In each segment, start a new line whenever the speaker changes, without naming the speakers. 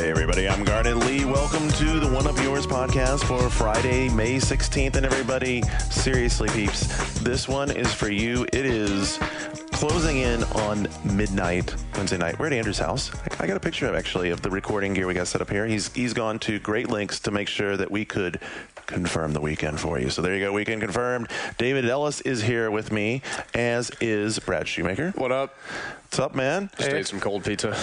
Hey everybody, I'm Garnet Lee. Welcome to the One Up Yours podcast for Friday, May 16th. And everybody, seriously peeps, this one is for you. It is closing in on midnight Wednesday night. We're at Andrew's house. I got a picture actually of the recording gear we got set up here. He's gone to great lengths to make sure that we could confirm the weekend for you. So there you go, weekend confirmed. David Ellis is here with me, as is Brad Shoemaker.
What up?
What's up, man?
Just ate some cold pizza.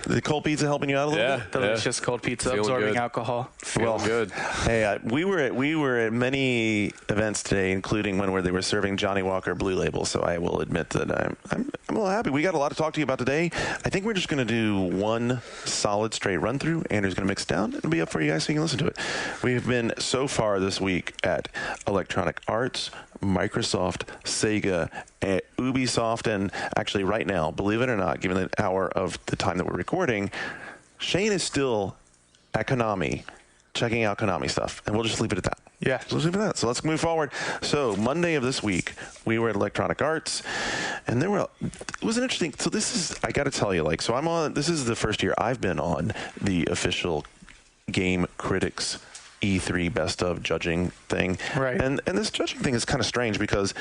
The cold pizza helping you out a little bit?
Delicious cold pizza,
Feeling
absorbing
good.
alcohol.
Feeling good.
Hey, we were at many events today, including one where they were serving Johnny Walker Blue Label. So I will admit that I'm a little happy. We got a lot to talk to you about today. I think we're just going to do one solid straight run through. Andrew's going to mix it down. It'll be up for you guys so you can listen to it. We have been so far this week at Electronic Arts, Microsoft, Sega, and Ubisoft, and actually right now, believe it or not, given the hour of the time that we're recording, Shane is still at Konami, checking out Konami stuff, and we'll just leave it at that.
Yeah.
So let's leave it at that. So let's move forward. So Monday of this week, we were at Electronic Arts, and it was an interesting. So this is, I got to tell you, this is the first year I've been on the official Game Critics E3 best of judging thing.
Right.
And this judging thing is kind of strange because,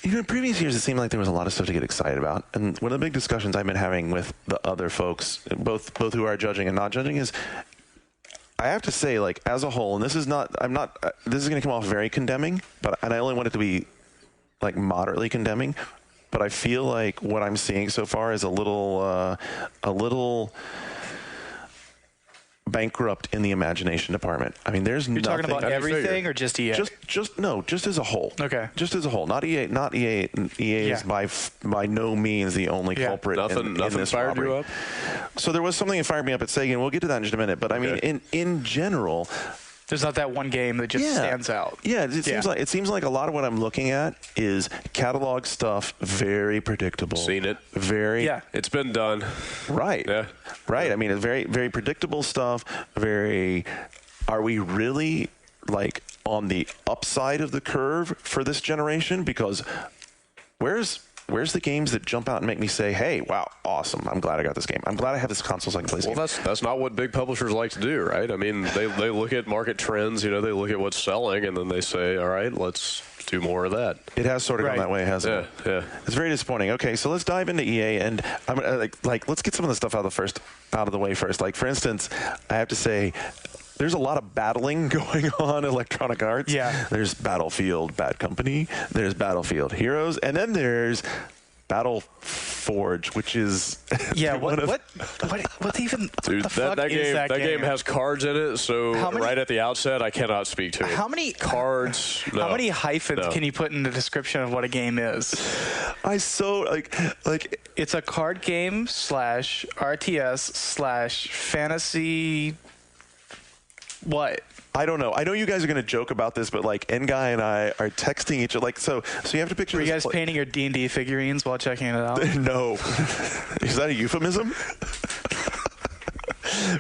in previous years, it seemed like there was a lot of stuff to get excited about. And one of the big discussions I've been having with the other folks, both who are judging and not judging, is I have to say, as a whole, and this is going to come off very condemning, and I only want it to be, moderately condemning, but I feel like what I'm seeing so far is a little bankrupt in the imagination department. I mean, there's
You're
nothing.
talking about everything or just EA?
Just as a whole.
Okay.
Just as a whole. Not EA. Not EA. EA is by no means the only culprit.
Nothing
in this
fired
robbery.
you up?
So there was something that fired me up at Sega, and we'll get to that in just a minute. But I mean, in general,
There's not that one game that just stands out.
Yeah, it seems like a lot of what I'm looking at is catalog stuff, very predictable.
Seen it.
Very.
Yeah.
It's been done.
Right.
Yeah.
Right. I mean, it's very, very predictable stuff. Are we really on the upside of the curve for this generation? Because where's the games that jump out and make me say, hey, wow, awesome. I'm glad I got this game. I'm glad I have this console so I can play this game.
Well, that's not what big publishers like to do, right? I mean, they look at market trends, they look at what's selling, and then they say, all right, let's do more of that.
It has sort of gone that way, hasn't it?
Yeah.
It's very disappointing. Okay, so let's dive into EA, and I'm let's get some of the stuff out of the way first. For instance, I have to say, there's a lot of battling going on Electronic Arts.
Yeah.
There's Battlefield Bad Company. There's Battlefield Heroes. And then there's Battle Forge, which is
what even
Dude,
what the fuck
that
is
game has cards in it, so right at the outset, I cannot speak to it.
How many
cards? No.
How many hyphens can you put in the description of what a game is? It's a card game / RTS / fantasy. What?
I don't know. I know you guys are going to joke about this, but N-Guy and I are texting each other. So you have to picture.
Were you guys painting your D&D figurines while checking it out?
No. Is that a euphemism?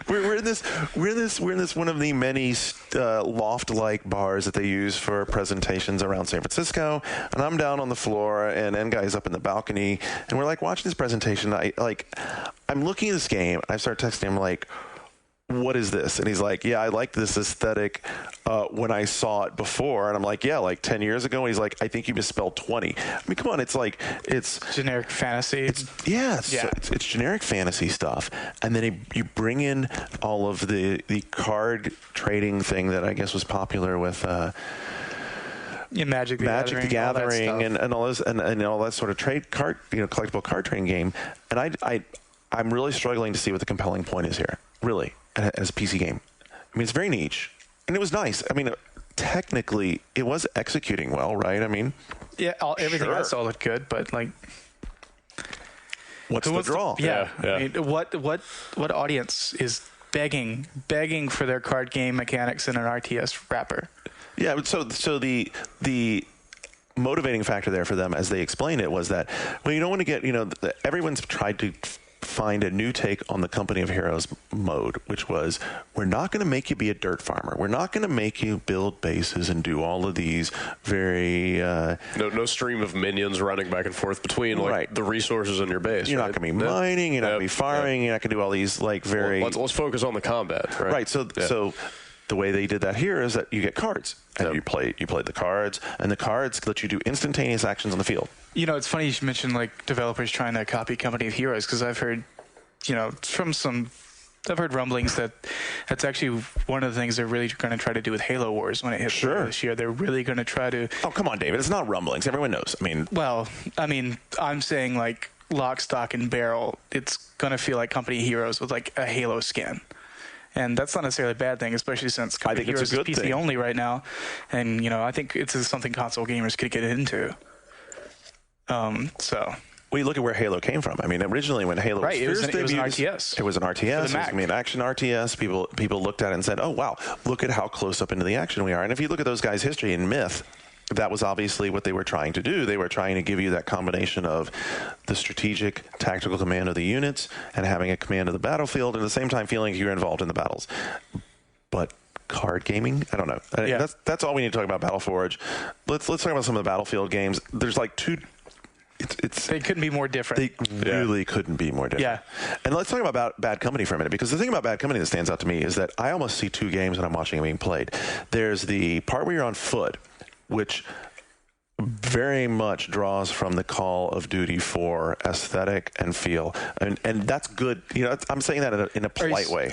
We're in this one of the many loft-like bars that they use for presentations around San Francisco, and I'm down on the floor, and N-Guy's up in the balcony, and we're watching this presentation. I'm looking at this game, and I start texting him what is this? And he's like, yeah, I like this aesthetic when I saw it before. And I'm like, yeah, 10 years ago. And he's like, I think you misspelled 20. I mean, come on. It's
generic fantasy.
It's generic fantasy stuff. And then you bring in all of the card trading thing that I guess was popular with
Magic the
Gathering and all this and all that sort of collectible card trading game. And I'm really struggling to see what the compelling point is here. Really. As a PC game. I mean, it's very niche. And it was nice. I mean, technically, it was executing well, right? I mean...
Yeah, everything I saw looked good, but,
What's the draw?
Yeah. I mean, what audience is begging for their card game mechanics in an RTS wrapper?
Yeah, so the motivating factor there for them, as they explained it, was that, you don't want to get, everyone's tried to find a new take on the Company of Heroes mode, which was, we're not going to make you be a dirt farmer. We're not going to make you build bases and do all of these very...
no stream of minions running back and forth between the resources in your base.
You're not going to be mining. You're not going to be farming. You're not going to do all these very...
Well, let's focus on the combat, right?
Right. So the way they did that here is that you get cards, and you play the cards, and the cards let you do instantaneous actions on the field.
You know, it's funny you should mention like developers trying to copy Company of Heroes, because I've heard, I've heard rumblings that that's actually one of the things they're really going to try to do with Halo Wars when it hits this year. They're really going to try to...
Oh, come on, David. It's not rumblings. Everyone knows.
I'm saying like lock, stock, and barrel. It's going to feel like Company of Heroes with like a Halo skin. And that's not necessarily a bad thing, especially since Company of Heroes is PC only right now. And, I think it's something console gamers could get into.
Well, you look at where Halo came from. I mean, originally when Halo was first debuted,
it was an RTS.
It was an RTS. It was an action RTS. People looked at it and said, "Oh, wow, look at how close up into the action we are." And if you look at those guys' history in Myth, that was obviously what they were trying to do. They were trying to give you that combination of the strategic, tactical command of the units and having a command of the battlefield, and at the same time feeling you're involved in the battles. But card gaming, I don't know.
Yeah.
That's all we need to talk about. Battleforge. Let's talk about some of the Battlefield games. There's like two.
They couldn't be more different.
They really couldn't be more different.
Yeah.
And let's talk about Bad Company for a minute, because the thing about Bad Company that stands out to me is that I almost see two games when I'm watching it being played. There's the part where you're on foot, which very much draws from the Call of Duty 4 aesthetic and feel, and that's good. I'm saying that in a polite way.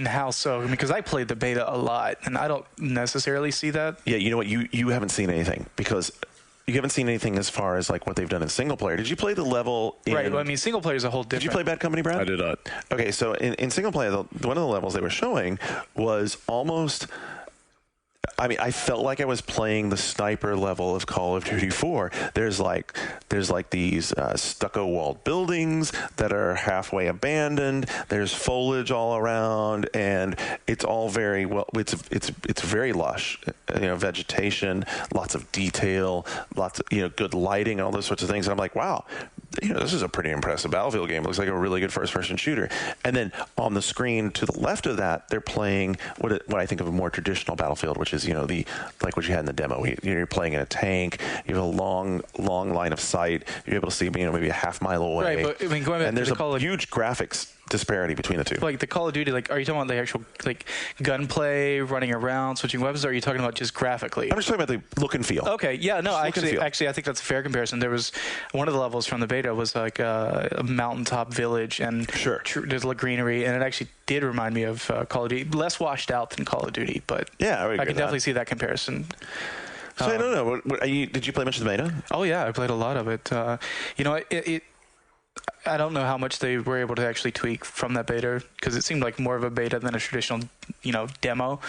How so? Because I played the beta a lot, and I don't necessarily see that.
Yeah, you know what? You haven't seen anything, because you haven't seen anything as far as like what they've done in single player. Did you play the level in...
Right, well, single player is a whole different...
Did you play Bad Company, Brad?
I did not.
Okay, so in single player, one of the levels they were showing was almost... I felt like I was playing the sniper level of Call of Duty 4. There's like these stucco walled buildings that are halfway abandoned. There's foliage all around, and it's all very well. It's very lush, vegetation, lots of detail, lots of good lighting, and all those sorts of things. And I'm like, wow, this is a pretty impressive Battlefield game. It looks like a really good first-person shooter. And then on the screen to the left of that, they're playing what I think of a more traditional Battlefield, which is like what you had in the demo. You're playing in a tank. You have a long line of sight. You're able to see maybe a half mile away.
Right, but going back
and there's a huge graphics disparity between the two.
Like the Call of Duty, are you talking about the actual gunplay, running around, switching weapons, or are you talking about just graphically?
I'm just talking about the look and feel.
Okay, yeah, no, actually, I think that's a fair comparison. There was one of the levels from the beta was like a mountaintop village, and there's greenery, and it actually did remind me of Call of Duty. Less washed out than Call of Duty, but
yeah,
I can definitely see that comparison.
So I don't know. Did you play much of the beta?
Oh yeah, I played a lot of it. I don't know how much they were able to actually tweak from that beta, because it seemed like more of a beta than a traditional, demo.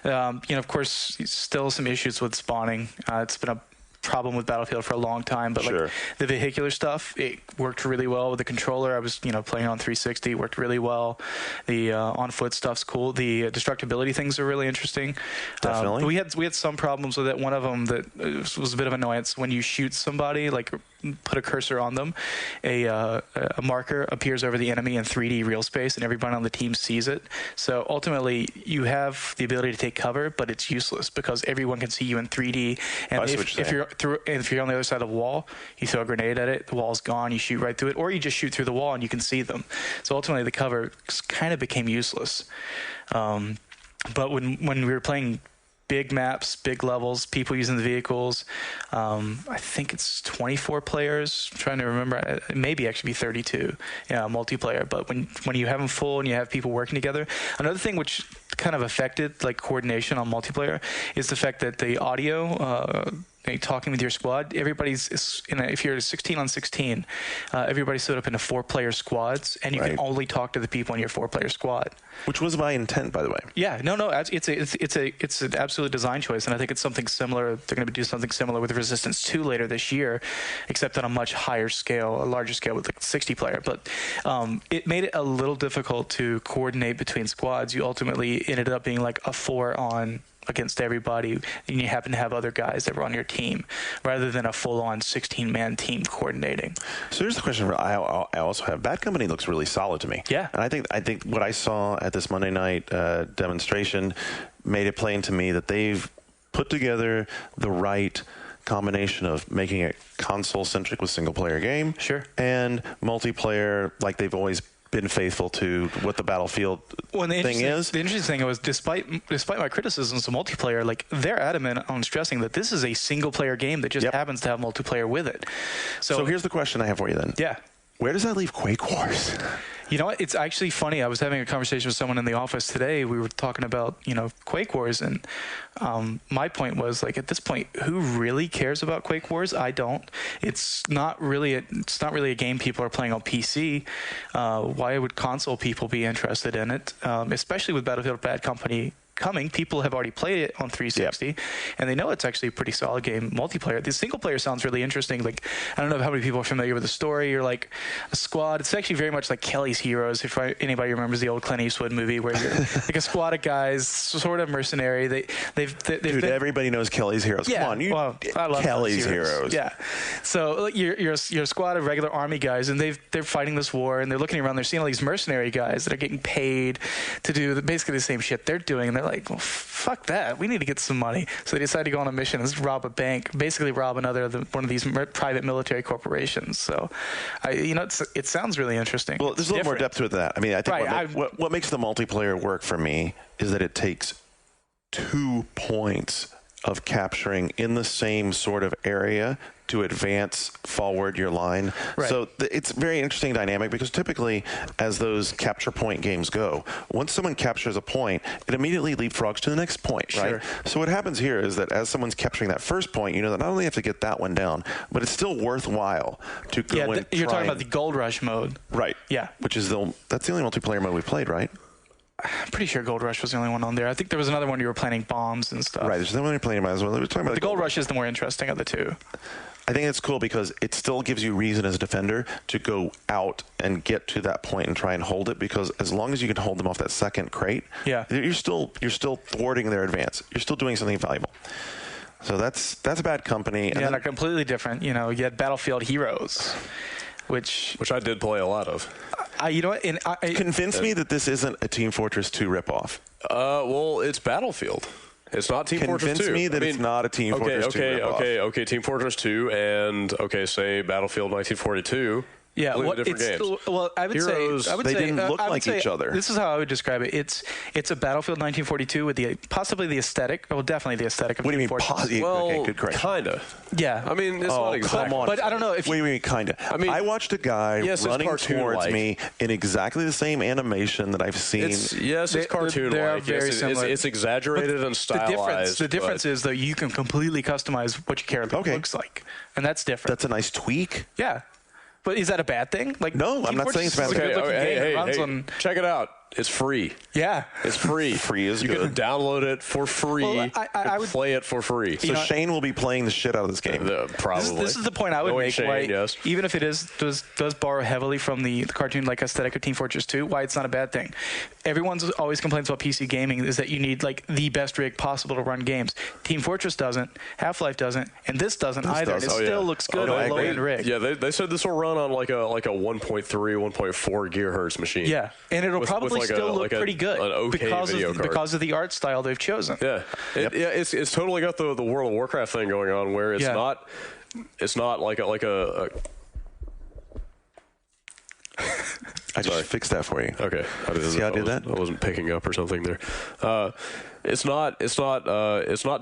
Of course, still some issues with spawning. It's been a problem with Battlefield for a long time, but like the vehicular stuff, it worked really well with the controller. I was playing on 360, worked really well. The on foot stuff's cool. The destructibility things are really interesting.
Definitely.
We had some problems with it. One of them that was a bit of annoyance: when you shoot somebody, like put a cursor on them, a marker appears over the enemy in 3D real space, and everybody on the team sees it. So ultimately, you have the ability to take cover, but it's useless because everyone can see you in 3D. And if you're on the other side of the wall, you throw a grenade at it, the wall's gone, you shoot right through it, or you just shoot through the wall and you can see them. So ultimately, the cover kind of became useless. But when we were playing big maps, big levels, people using the vehicles. I think it's 24 players. I'm trying to remember. It maybe actually be 32 multiplayer. But when you have them full and you have people working together, another thing which kind of affected like coordination on multiplayer is the fact that the audio. Talking with your squad, if you're 16 on 16, everybody's split up into 4-player squads, and you can only talk to the people in your 4-player squad.
Which was my intent, by the way.
Yeah, no, it's an absolute design choice, and I think it's something similar. They're going to do something similar with Resistance 2 later this year, except on a much higher scale, a larger scale with like 60-player. But it made it a little difficult to coordinate between squads. You ultimately ended up being like a 4 on against everybody, and you happen to have other guys that were on your team, rather than a full-on 16-man team coordinating.
So here's the question. I also have Bad Company looks really solid to me.
Yeah.
And I think what I saw at this Monday night demonstration made it plain to me that they've put together the right combination of making it console-centric with single-player game,
Sure,
and multiplayer, like they've always been faithful to what the Battlefield thing is.
The interesting thing was, despite my criticisms of multiplayer, like they're adamant on stressing that this is a single-player game that just happens to have multiplayer with it. So
here's the question I have for you then.
Yeah.
Where does that leave Quake Wars?
You know what? It's actually funny. I was having a conversation with someone in the office today. We were talking about, Quake Wars, and my point was, like, at this point, who really cares about Quake Wars? I don't. It's not really a game people are playing on PC. Why would console people be interested in it? Especially with Battlefield Bad Company coming. People have already played it on 360, and they know it's actually a pretty solid game multiplayer. The single player sounds really interesting. Like, I don't know how many people are familiar with the story. You're like a squad. It's actually very much like Kelly's Heroes, if anybody remembers the old Clint Eastwood movie, where you're like a squad of guys, sort of mercenary. Dude,
everybody knows Kelly's Heroes.
Yeah,
Come on,
I love
Kelly's Heroes.
Yeah. So you're a squad of regular army guys, and they're fighting this war, and they're looking around. They're seeing all these mercenary guys that are getting paid to do basically the same shit they're doing, and they're like, well, fuck that. We need to get some money. So they decide to go on a mission and rob a bank, basically rob one of these private military corporations. So, it sounds really interesting.
Well, there's a little more depth to it than that. I mean, I think what makes the multiplayer work for me is that it takes 2 points of capturing in the same sort of area to advance forward your line.
Right.
So it's a very interesting dynamic, because typically as those capture point games go, once someone captures a point, it immediately leapfrogs to the next point, right?
Sure.
So what happens here is that as someone's capturing that first point, you know that not only have to get that one down, but it's still worthwhile to go and
you're talking about the Gold Rush mode.
Right.
Yeah.
Which is that's the only multiplayer mode we played, right?
I'm pretty sure Gold Rush was the only one on there. I think there was another one you were planting bombs and stuff.
Right. There's no one you're playing as well. We're talking about
the Gold Rush is the more interesting of the two.
I think it's cool because it still gives you reason as a defender to go out and get to that point and try and hold it, because as long as you can hold them off that second crate, you're still thwarting their advance. You're still doing something valuable. So that's Bad Company.
And they're completely different. You had Battlefield Heroes, which
I did play a lot of.
Convince me that this isn't a Team Fortress 2 ripoff.
Well, it's Battlefield. It's not Team Fortress 2.
Convince me that it's not a Team Fortress 2 ripoff.
Okay, Team Fortress 2 and, say, Battlefield 1942.
Yeah,
different games.
Well, I would
Heroes,
say
they didn't look like each other.
This is how I would describe it. It's a Battlefield 1942 with possibly the aesthetic. Well, definitely the aesthetic of
What do you
Team
mean?
Fortress.
Well,
good correction.
Kinda.
Yeah.
I mean, it's not exactly.
Come on.
But I don't know if.
What do you mean, kinda? I mean, I watched a guy running towards me in exactly the same animation that I've seen.
It's cartoon-like.
They are very similar.
It's exaggerated and stylized.
The difference is, though, you can completely customize what your character looks like, and that's different.
That's a nice tweak.
Yeah. But is that a bad thing? Like,
no, I'm not saying it's a bad
thing. Check it out. It's free.
Yeah.
It's free.
Free is
good. You can download it for free.
Well, I would
play it for free.
So Shane will be playing the shit out of this game.
Probably.
This is the point I would make.
Shane,
why,
yes.
Even if it does borrow heavily from the cartoon-like aesthetic of Team Fortress 2, why it's not a bad thing. Everyone's always complains about PC gaming is that you need like the best rig possible to run games. Team Fortress doesn't, Half-Life doesn't, and this doesn't either.
Does.
It still looks good on a low-end rig.
Yeah, they said this will run on like a 1.3, 1.4 gigahertz machine.
Yeah, and it'll probably still look pretty good because of the art style they've chosen.
Yeah, it's totally got the World of Warcraft thing going on, where it's not like a
I just fixed that for you.
Okay.
See how I did that?
I wasn't picking up or something there. It's not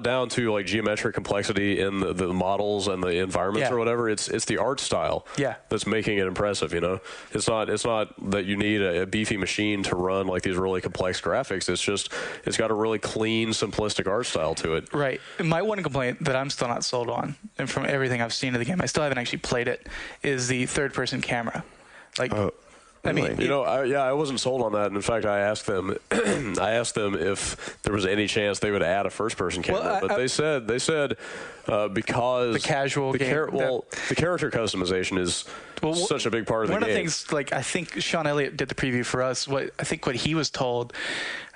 down to like geometric complexity in the models and the environments or whatever. It's the art style that's making it impressive. It's not that you need a beefy machine to run like these really complex graphics. It's got a really clean, simplistic art style to it.
Right. My one complaint that I'm still not sold on, and from everything I've seen of the game, I still haven't actually played it, is the third-person camera. Like, I mean,
I wasn't sold on that. And in fact, I asked them if there was any chance they would add a first-person camera, but they said because
the casual
the character customization is such a big part of the game.
One of the things, like I think Sean Elliott did the preview for us. What he was told,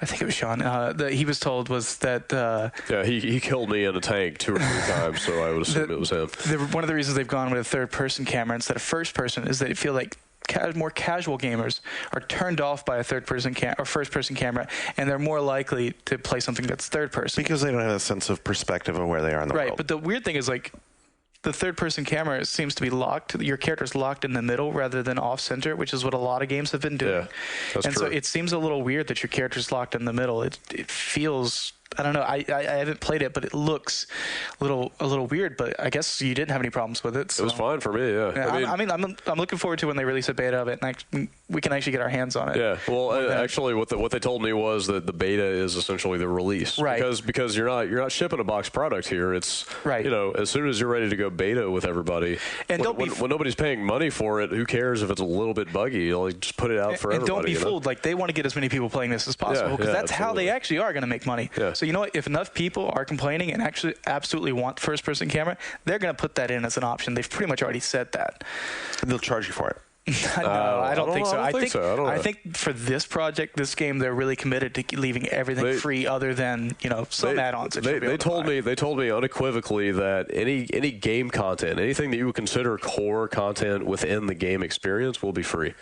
I think it was Sean, that he was told was that
he killed me in a tank 2 or 3 times, so I would assume it was him.
One of the reasons they've gone with a third-person camera instead of first-person is they feel like more casual gamers are turned off by a third-person or first-person camera, and they're more likely to play something that's third-person
because they don't have a sense of perspective of where they are in the world.
Right, but the weird thing is like the third-person camera seems to be locked. Your character's locked in the middle rather than off-center, which is what a lot of games have been doing.
Yeah, that's
and
true.
So it seems a little weird that your character's locked in the middle. It feels. I don't know. I haven't played it, but it looks a little weird. But I guess you didn't have any problems with it. So.
It was fine for me. Yeah.
I'm looking forward to when they release a beta of it, and we can actually get our hands on it.
Yeah. Well, actually, what they told me was that the beta is essentially the release.
Right.
Because you're not shipping a box product here. It's
right.
As soon as you're ready to go beta with everybody, and when nobody's paying money for it, who cares if it's a little bit buggy? Just put it out for everybody.
And don't be fooled. Like they want to get as many people playing this as possible because that's how they actually are going to make money.
Yeah.
So you know what? If enough people are complaining and actually absolutely want first-person camera, they're going to put that in as an option. They've pretty much already said that.
And they'll charge you for it.
No, I don't think so. I think for this project, this game, they're really committed to leaving everything free, other than some add-ons.
They told me unequivocally that any game content, anything that you would consider core content within the game experience, will be free.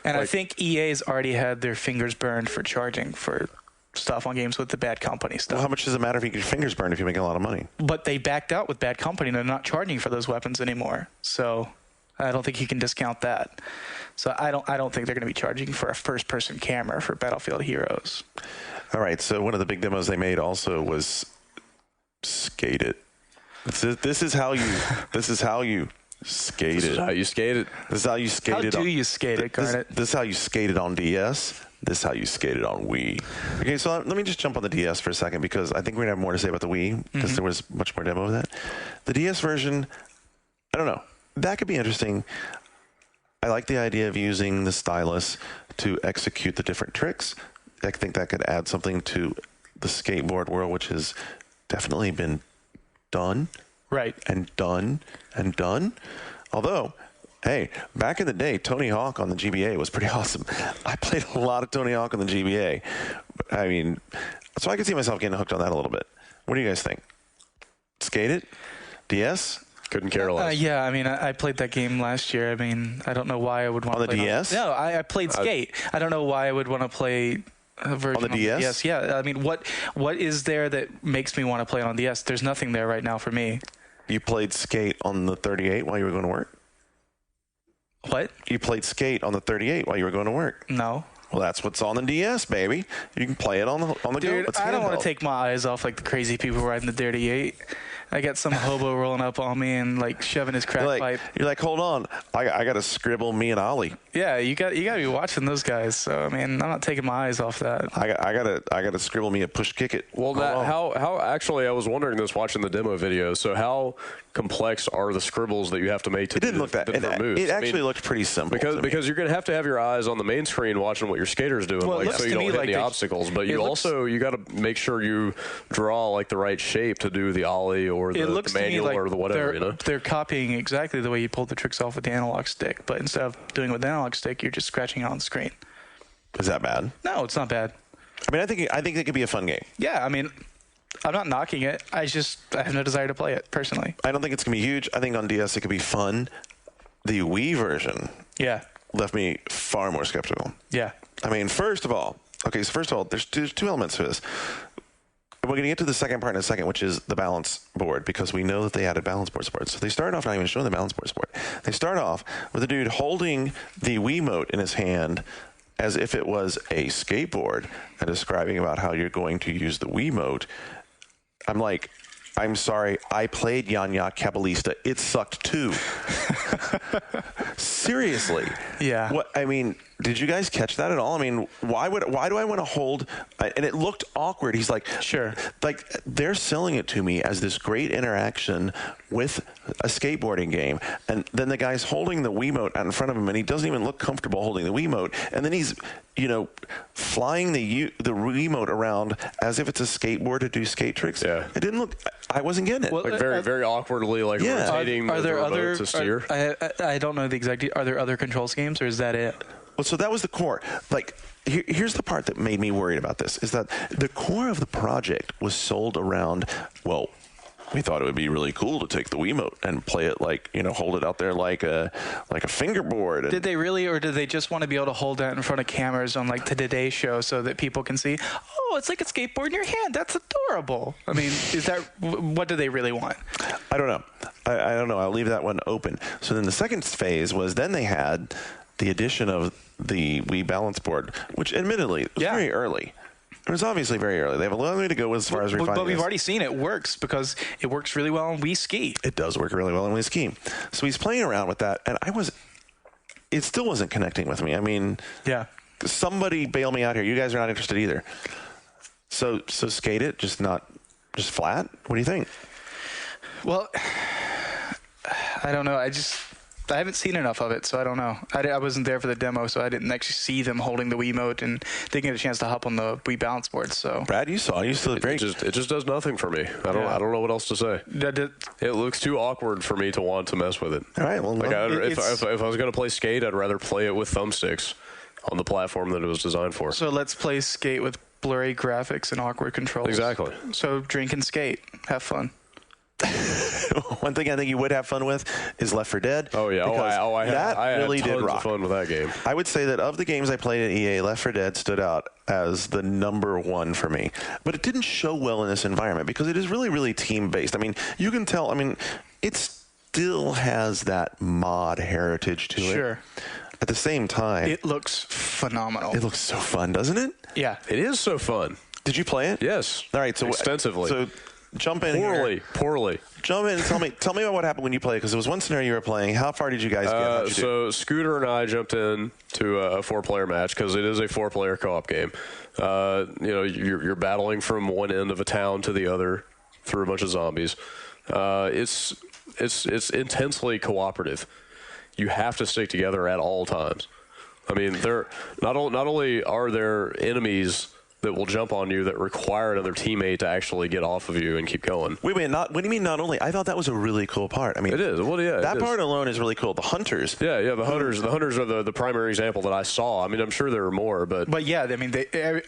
And I think EA's already had their fingers burned for charging for stuff on games with the Bad Company stuff.
Well, how much does it matter if you get your fingers burned if you make a lot of money?
But they backed out with Bad Company. They're not charging for those weapons anymore. So I don't think you can discount that. So I don't think they're going to be charging for a first-person camera for Battlefield Heroes.
All right. So one of the big demos they made also was skate it. This is how you skate it.
This is how you skate it.
This is how you skate it.
How do you skate it, Garnet?
This is how you skate it on DS. This is how you skate it on Wii. Okay, so let me just jump on the DS for a second because I think we're going to have more to say about the Wii because there was much more demo of that. The DS version, I don't know. That could be interesting. I like the idea of using the stylus to execute the different tricks. I think that could add something to the skateboard world, which has definitely been done.
Right.
And done and done. Although, hey, back in the day, Tony Hawk on the GBA was pretty awesome. I played a lot of Tony Hawk on the GBA. I mean, so I could see myself getting hooked on that a little bit. What do you guys think? Skate it? DS?
Couldn't care less.
Yeah, I mean, I played that game last year. I mean, I don't know why I would want
to play
on
the DS.
No, I played Skate. I don't know why I would want to play a version
on the DS.
DS. Yeah, I mean, what is there that makes me want to play it on DS? There's nothing there right now for me.
You played Skate on the 38 while you were going to work?
What?
You played Skate on the 38 while you were going to work?
No.
Well, that's what's on the DS, baby. You can play it on the
Dude,
go.
I don't want to take my eyes off like the crazy people riding the 38. I got some hobo rolling up on me and like shoving his crack pipe.
You're like, hold on, I got to scribble me and Ollie.
Yeah, you got to be watching those guys. So I mean, I'm not taking my eyes off that.
I got to scribble me a push kick it.
Well, how actually I was wondering this watching the demo video. So how complex are the scribbles that you have to make to
do the different moves? It actually looked pretty simple
because you're going to have your eyes on the main screen watching what your skater's doing, so you don't hit any obstacles. But you got to make sure you draw like the right shape to do the ollie or the manual or the whatever.
They're copying exactly the way you pulled the tricks off with the analog stick, but instead of doing it with the analog stick, you're just scratching it on the screen.
Is that bad?
No, it's not bad.
I mean, I think it could be a fun game.
Yeah, I mean, I'm not knocking it. I have no desire to play it personally.
I don't think it's gonna be huge. I think on DS it could be fun. The Wii version, left me far more skeptical.
Yeah.
I mean, first of all, there's two elements to this. We're going to get to the second part in a second, which is the balance board, because we know that they added balance board support. So they start off not even showing the balance board support. They start off with a dude holding the Wiimote in his hand as if it was a skateboard and describing about how you're going to use the Wiimote. I'm like, I'm sorry, I played Yanya Cabalista. It sucked too. Seriously.
Yeah.
What I mean, did you guys catch that at all? I mean, why do I want to hold? And it looked awkward. He's like,
sure.
Like they're selling it to me as this great interaction with a skateboarding game, and then the guy's holding the Wiimote out in front of him, and he doesn't even look comfortable holding the Wiimote, and then he's flying the Wiimote around as if it's a skateboard to do skate tricks.
Yeah.
It didn't look. I wasn't getting it.
Well, like very awkwardly, like rotating
are there
the
other
remote to steer.
I don't know the exact. Are there other control schemes, or is that it?
Well, so that was the core. Like, here's the part that made me worried about this, is that the core of the project was sold around, well, we thought it would be really cool to take the Wiimote and play it like, hold it out there like a fingerboard.
Did they really, or did they just want to be able to hold that in front of cameras on like the Today Show so that people can see, oh, it's like a skateboard in your hand. That's adorable. I mean, what do they really want?
I don't know. I don't know. I'll leave that one open. So then the second phase was then they had the addition of the Wii Balance Board, which admittedly was very early. It was obviously very early. They have a long way to go as far as refining.
But we've already seen it works because it works really well on Wii Ski.
It does work really well on Wii Ski. So he's playing around with that, and it still wasn't connecting with me. I mean, somebody bail me out here. You guys are not interested either. So skate it, just flat? What do you think?
Well, I don't know. I haven't seen enough of it, so I don't know. I wasn't there for the demo, so I didn't actually see them holding the Wiimote and didn't get a chance to hop on the Wii Balance Board. So,
Brad, you saw. You still great.
It just does nothing for me. I don't know what else to say. It looks too awkward for me to want to mess with it.
All right. Well,
if I was going to play Skate, I'd rather play it with thumbsticks on the platform that it was designed for.
So let's play Skate with blurry graphics and awkward controls.
Exactly.
So drink and skate. Have fun.
One thing I think you would have fun with is Left 4 Dead.
Oh yeah, I had tons of fun with that game.
I would say that of the games I played at EA, Left 4 Dead stood out as the number one for me. But it didn't show well in this environment because it is really, really team-based. I mean, you can tell. I mean, it still has that mod heritage to it.
Sure.
At the same time,
it looks phenomenal.
It looks so fun, doesn't it?
Yeah,
it is so fun.
Did you play it?
Yes.
All right. So
extensively.
So jump in
poorly.
Jump in and tell me about what happened when you played, because there was one scenario you were playing. How far did you guys get?
So Scooter and I jumped in to a 4-player match because it is a 4-player co-op game. You're battling from one end of a town to the other through a bunch of zombies. It's intensely cooperative. You have to stick together at all times. I mean, not only are there enemies that will jump on you that require another teammate to actually get off of you and keep going.
Wait, what do you mean not only? I thought that was a really cool part. I mean,
it is. Well, yeah,
that part alone is really cool. The hunters.
Yeah, the hunters. The hunters are the primary example that I saw. I mean, I'm sure there are more, but
yeah, I mean,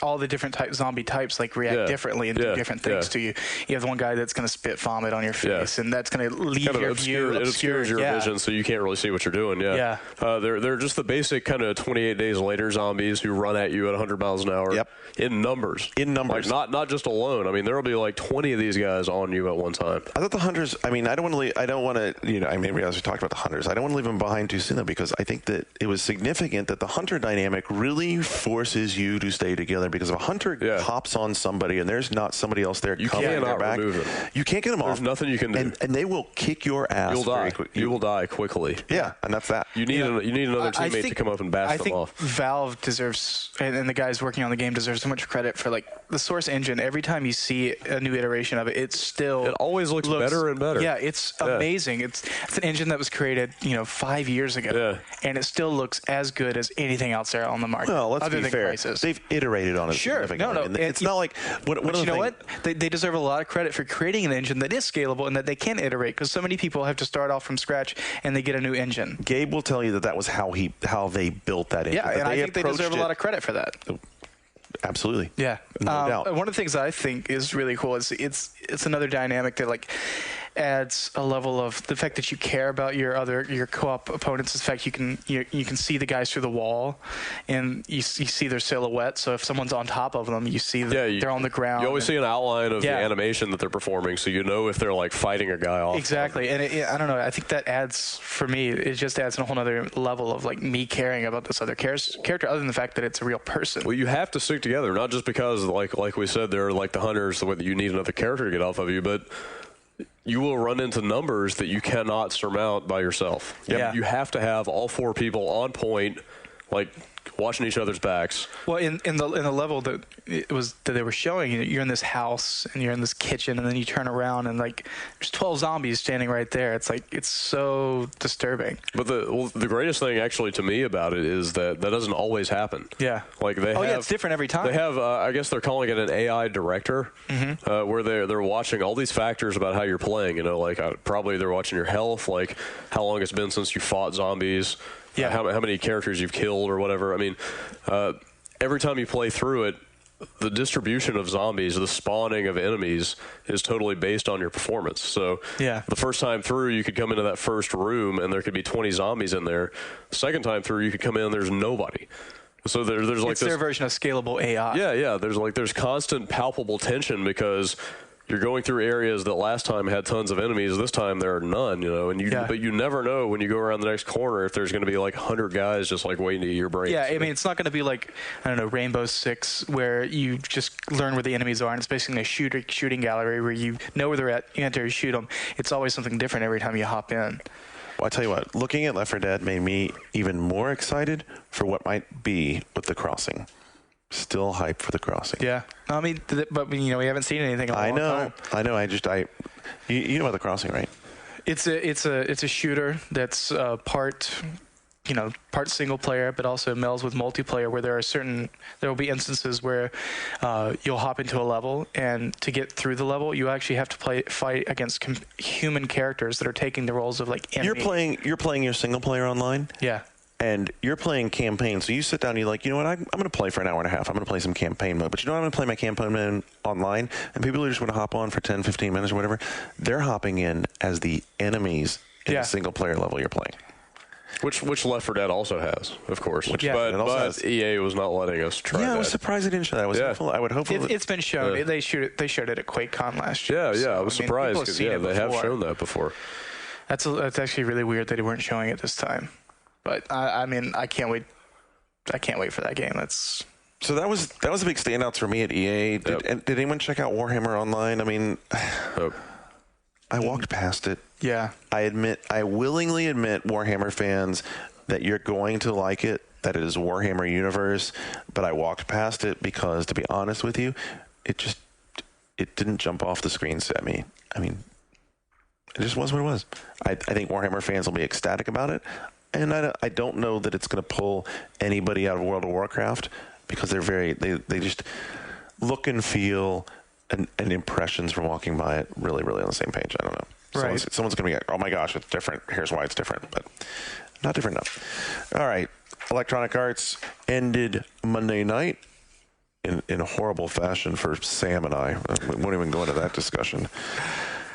all the different zombie types react differently and do different things to you. You have one guy that's going to spit vomit on your face, and that's going to leave your view.
It obscures your vision, so you can't really see what you're doing. Yeah. They're just the basic kind of 28 days later zombies who run at you at 100 miles an hour.
Yep.
In numbers. Like not just alone. I mean, there will be like 20 of these guys on you at one time.
I thought the hunters. I mean, I don't want to. I mean, we talked about the hunters. I don't want to leave them behind too soon, though, because I think that it was significant that the hunter dynamic really forces you to stay together. Because if a hunter hops on somebody and there's not somebody else there,
you cannot remove them.
You can't get them off.
There's nothing you can do,
and they will kick your ass.
You'll die. You will die quickly.
Yeah, and that's that.
You need another teammate to come up and bash them off.
I think Valve deserves, and the guys working on the game deserve so much credit for the Source engine. Every time you see a new iteration of it, it
always looks better and better.
Yeah, it's amazing. It's an engine that was created 5 years ago, and it still looks as good as anything else there on the market.
Well, let's be fair. Crysis. They've iterated on it.
Sure, no,
it's not like. But you know what?
They deserve a lot of credit for creating an engine that is scalable and that they can iterate, because so many people have to start off from scratch and they get a new engine.
Gabe will tell you that was how they built that engine.
Yeah, and I think they deserve a lot of credit for that.
Absolutely.
Yeah.
No doubt.
One of the things that I think is really cool is it's another dynamic that adds a level of the fact that you care about your co-op opponents. The fact you can see the guys through the wall, and you see their silhouette. So if someone's on top of them, you see they're on the ground.
You always see an outline of the animation that they're performing, so you know if they're fighting a guy off.
Exactly, and I don't know. I think that adds, for me, it just adds a whole other level of me caring about this other character, other than the fact that it's a real person.
Well, you have to stick together, not just because like we said, they're like the hunters, the way that you need another character to get off of you, but you will run into numbers that you cannot surmount by yourself. You have to have all 4 people on point, like watching each other's backs.
Well, in the level that they were showing, you're in this house and you're in this kitchen, and then you turn around and like there's 12 zombies standing right there. It's like it's so disturbing.
But the greatest thing actually to me about it is that doesn't always happen.
Yeah.
Like
it's different every time.
They have I guess they're calling it an AI director, where they're watching all these factors about how you're playing. You know, like probably they're watching your health, like how long it's been since you fought zombies. Yeah. How many characters you've killed or whatever. I mean, every time you play through it, the distribution of zombies, the spawning of enemies is totally based on your performance. So the first time through, you could come into that first room and there could be 20 zombies in there. The second time through, you could come in and there's nobody. So there's like
it's their version of scalable AI.
Yeah. There's constant palpable tension because you're going through areas that last time had tons of enemies. This time there are none, you know, but you never know when you go around the next corner if there's going to be like 100 guys just like waiting to eat your brains.
Yeah, I mean, it's not going to be like, I don't know, Rainbow Six, where you just learn where the enemies are, and it's basically a shooting gallery where you know where they're at, you enter, you shoot them. It's always something different every time you hop in.
Well, I tell you what, looking at Left 4 Dead made me even more excited for what might be with The Crossing. Still hyped for The Crossing.
Yeah, I mean, but you know, we haven't seen anything in a long time.
I know. You know about The Crossing, right?
It's a shooter that's part single player, but also melds with multiplayer. Where there will be instances where you'll hop into a level, and to get through the level, you actually have to fight against human characters that are taking the roles of like enemy.
You're playing your single player online.
Yeah.
And you're playing campaign, so you sit down and you're like, you know what, I'm going to play for an hour and a half. I'm going to play some campaign mode. But you know what, I'm going to play my campaign mode online, and people who just want to hop on for 10, 15 minutes or whatever, they're hopping in as the enemies in the single-player level you're playing.
Which Left 4 Dead also has, of course. But EA was not letting us try that.
Yeah, I was surprised they didn't show that. I would hope
it's been shown. They showed it at QuakeCon last year.
Yeah, I was surprised because they have shown that before.
That's actually really weird that they weren't showing it this time. But I mean, I can't wait. I can't wait for that game.
So that was a big standout for me at EA. Did anyone check out Warhammer Online? I mean, I walked past it.
Yeah.
I willingly admit, Warhammer fans, that you're going to like it, that it is Warhammer universe, but I walked past it because, to be honest with you, it didn't jump off the screens at me. I mean, it just was what it was. I think Warhammer fans will be ecstatic about it. And I don't know that it's going to pull anybody out of World of Warcraft, because they just look and feel and impressions from walking by it really, really on the same page. I don't know.
Right.
Someone's going to be like, oh my gosh, it's different. Here's why it's different. But not different enough. All right. Electronic Arts ended Monday night in a horrible fashion for Sam and I. We won't even go into that discussion.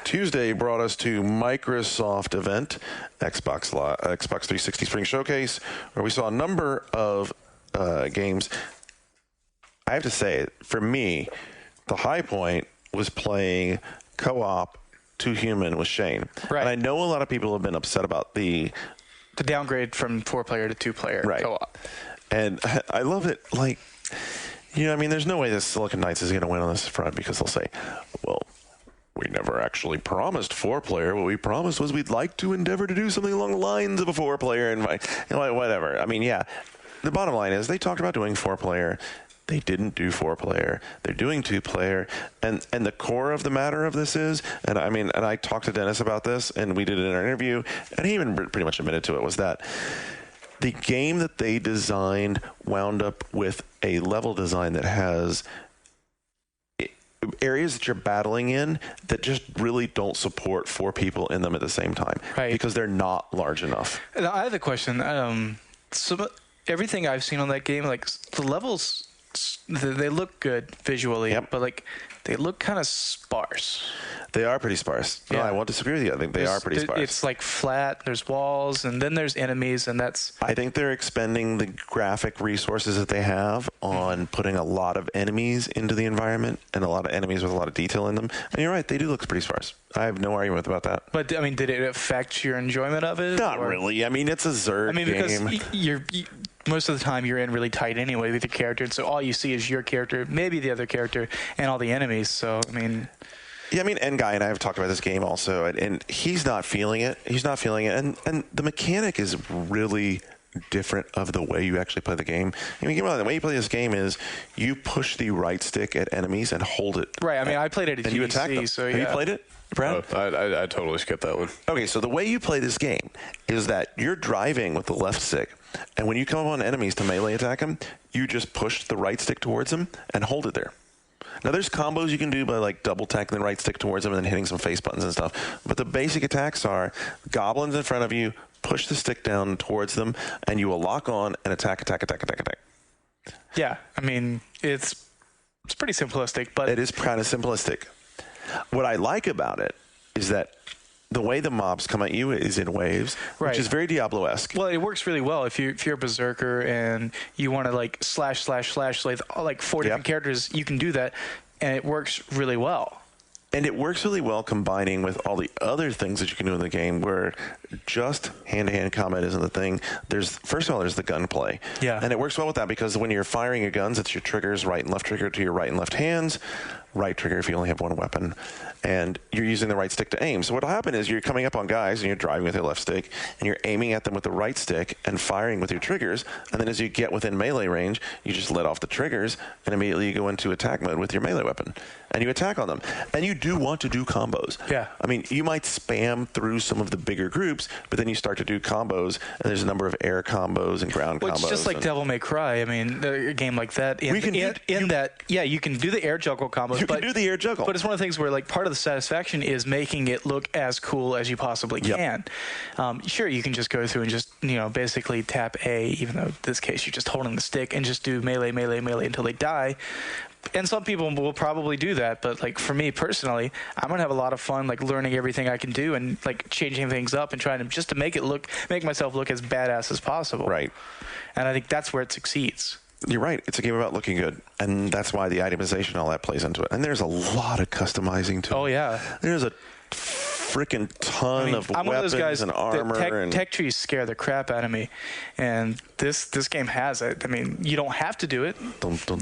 Tuesday brought us to Microsoft event, Xbox 360 Spring Showcase, where we saw a number of games. I have to say, for me, the high point was playing co-op 2 Human with Shane.
Right.
And I know a lot of people have been upset about the
downgrade from 4-player to 2-player co-op.
And I love it. Like, you know, I mean, there's no way that Silicon Knights is going to win on this front, because they'll say, well, we never actually promised 4-player. What we promised was we'd like to endeavor to do something along the lines of a 4-player, and whatever. I mean, yeah. The bottom line is they talked about doing 4-player. They didn't do 4-player. They're doing 2-player. And the core of the matter of this is, and I talked to Dennis about this, and we did it in our interview, and he even pretty much admitted to it, was that the game that they designed wound up with a level design that has areas that you're battling in that just really don't support 4 people in them at the same time,
right? Because
they're not large enough.
I have a question. So everything I've seen on that game, like the levels, they look good visually, but like they look kind of sparse.
They are pretty sparse. No, I won't disagree with you. I think they are pretty sparse.
It's like flat. There's walls, and then there's enemies, and that's...
I think they're expending the graphic resources that they have on putting a lot of enemies into the environment, and a lot of enemies with a lot of detail in them. And you're right, they do look pretty sparse. I have no argument about that.
But, I mean, did it affect your enjoyment of it?
Not really. I mean, it's a Zerg game.
Because most of the time you're in really tight anyway with your character, and so all you see is your character, maybe the other character, and all the enemies. So, I mean...
Yeah, I mean, Guy and I have talked about this game also, and he's not feeling it. And the mechanic is really different of the way you actually play the game. I mean, the way you play this game is you push the right stick at enemies and hold it.
Right. I mean, I played it at GDC,
you attack them.
so yeah.
Have you played it, Brad?
I totally skipped that one.
Okay, so the way you play this game is that you're driving with the left stick, and when you come on enemies to melee attack them, you just push the right stick towards them and hold it there. Now, there's combos you can do by like double tacking the right stick towards them and then hitting some face buttons and stuff. But the basic attacks are goblins in front of you, push the stick down towards them, and you will lock on and attack.
Yeah, I mean, it's pretty simplistic, but
it is kind of simplistic. What I like about it is that the way the mobs come at you is in waves, which is very Diablo-esque.
Well, it works really well if you're a berserker and you want to like slash like 4 different characters. You can do that, and it works really well.
And it works really well combining with all the other things that you can do in the game where just hand-to-hand combat isn't the thing. First of all, there's the gunplay.
Yeah.
And it works well with that because when you're firing your guns, it's your triggers, right and left trigger to your right and left hands, right trigger if you only have one weapon, and you're using the right stick to aim. So what'll happen is you're coming up on guys and you're driving with your left stick and you're aiming at them with the right stick and firing with your triggers, and then as you get within melee range, you just let off the triggers and immediately you go into attack mode with your melee weapon and you attack on them. And you do want to do combos.
Yeah.
I mean, you might spam through some of the bigger groups, but then you start to do combos, and there's a number of air combos and ground combos.
It's just like Devil May Cry. I mean, a game like that. You can do the air juggle combos.
You can do the air juggle.
But it's one of the things where, like, part of the satisfaction is making it look as cool as you possibly can. Sure, you can just go through and just, basically tap A, even though in this case you're just holding the stick, and just do melee until they die. And some people will probably do that, but like for me personally, I'm gonna have a lot of fun like learning everything I can do and like changing things up and trying to just to make myself look as badass as possible.
Right.
And I think that's where it succeeds.
You're right. It's a game about looking good, and that's why the itemization, all that plays into it. And there's a lot of customizing to it.
Oh yeah.
There's a freaking ton of
I'm
weapons
one of those guys
and armor.
Tech trees scare the crap out of me, and this game has it. I mean, you don't have to do it.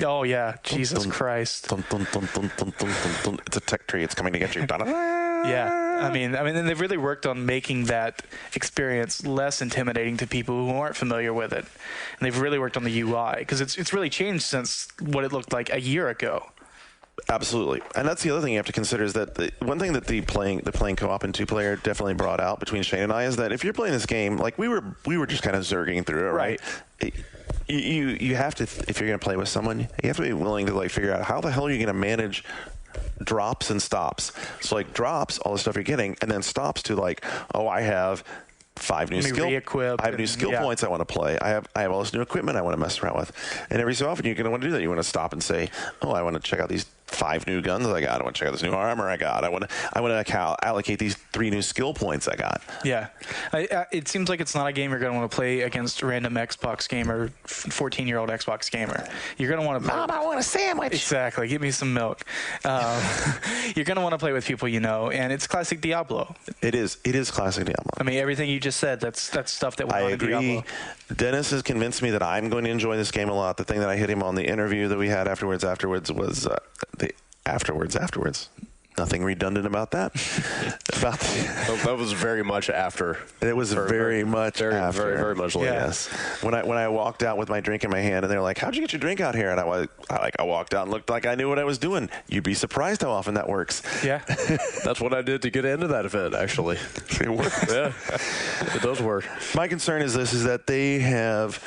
Oh yeah, Jesus Christ!
It's a tech tree. It's coming to get you.
Yeah, I mean, and they've really worked on making that experience less intimidating to people who aren't familiar with it, and they've really worked on the UI because it's really changed since what it looked like a year ago.
Absolutely, and that's the other thing you have to consider is that one thing that the playing co-op and 2-player definitely brought out between Shane and I is that if you're playing this game, like we were just kind of zerging through it, right? You have to, if you're going to play with someone, you have to be willing to like figure out how the hell are you going to manage drops and stops. So like drops, all the stuff you're getting, and then stops to like, I have 5 new skill points I want to play. I have all this new equipment I want to mess around with. And every so often you're going to want to do that. You want to stop and say, I want to check out these 5 new guns I got. I want to check out this new armor I got. I want to allocate these 3 new skill points I got.
Yeah. It seems like it's not a game you're going to want to play against a random Xbox gamer, 14-year-old Xbox gamer. You're going to want to play.
Mom, I want a sandwich.
Exactly. Give me some milk. You're going to want to play with people you know, and it's classic Diablo.
It is classic Diablo.
I mean, everything you just said, that's stuff that we want in Diablo.
I agree. Dennis has convinced me that I'm going to enjoy this game a lot. The thing that I hit him on the interview that we had afterwards was the afterwards. Nothing redundant about that.
That was very much after.
It was very much after.
Very much later.
Yes. When I walked out with my drink in my hand, and they're like, "How'd you get your drink out here?" And I walked out and looked like I knew what I was doing. You'd be surprised how often that works.
Yeah.
That's what I did to get into that event, actually.
It works.
Yeah. It does work.
My concern is that they have.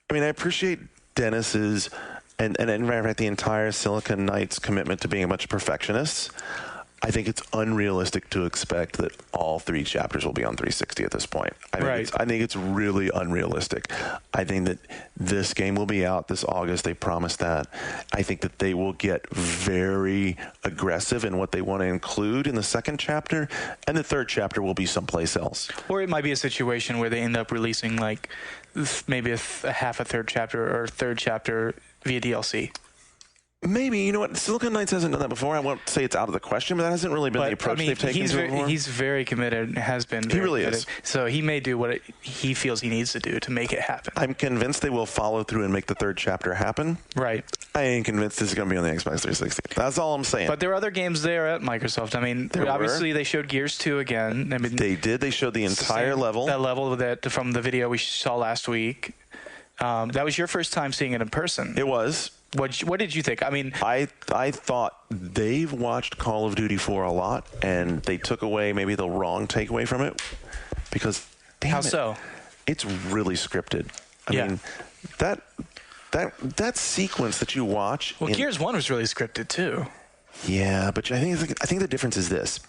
I mean, I appreciate Dennis's. And in fact, the entire Silicon Knights commitment to being a bunch of perfectionists. I think it's unrealistic to expect that all 3 chapters will be on 360 at this point. I think it's really unrealistic. I think that this game will be out this August. They promised that. I think that they will get very aggressive in what they want to include in the 2nd chapter, and the 3rd chapter will be someplace else.
Or it might be a situation where they end up releasing like maybe a half a 3rd chapter or 3rd chapter via DLC.
Maybe. You know what? Silicon Knights hasn't done that before. I won't say it's out of the question, but that hasn't really been the approach they've taken before.
He's very committed, has been.
He really is.
So he may do what he feels he needs to do to make it happen.
I'm convinced they will follow through and make the 3rd chapter happen.
Right.
I ain't convinced this is going to be on the Xbox 360. That's all I'm saying.
But there are other games there at Microsoft. I mean, obviously they showed Gears 2 again. I mean,
they did. They showed the entire level.
That level from the video we saw last week. That was your first time seeing it in person.
It was.
What did you think? I mean,
I thought they've watched Call of Duty 4 a lot, and they took away maybe the wrong takeaway from it because
how so?
It's really scripted. I mean, that sequence that you watch.
Well, Gears 1 was really scripted too.
Yeah, but I think the difference is this,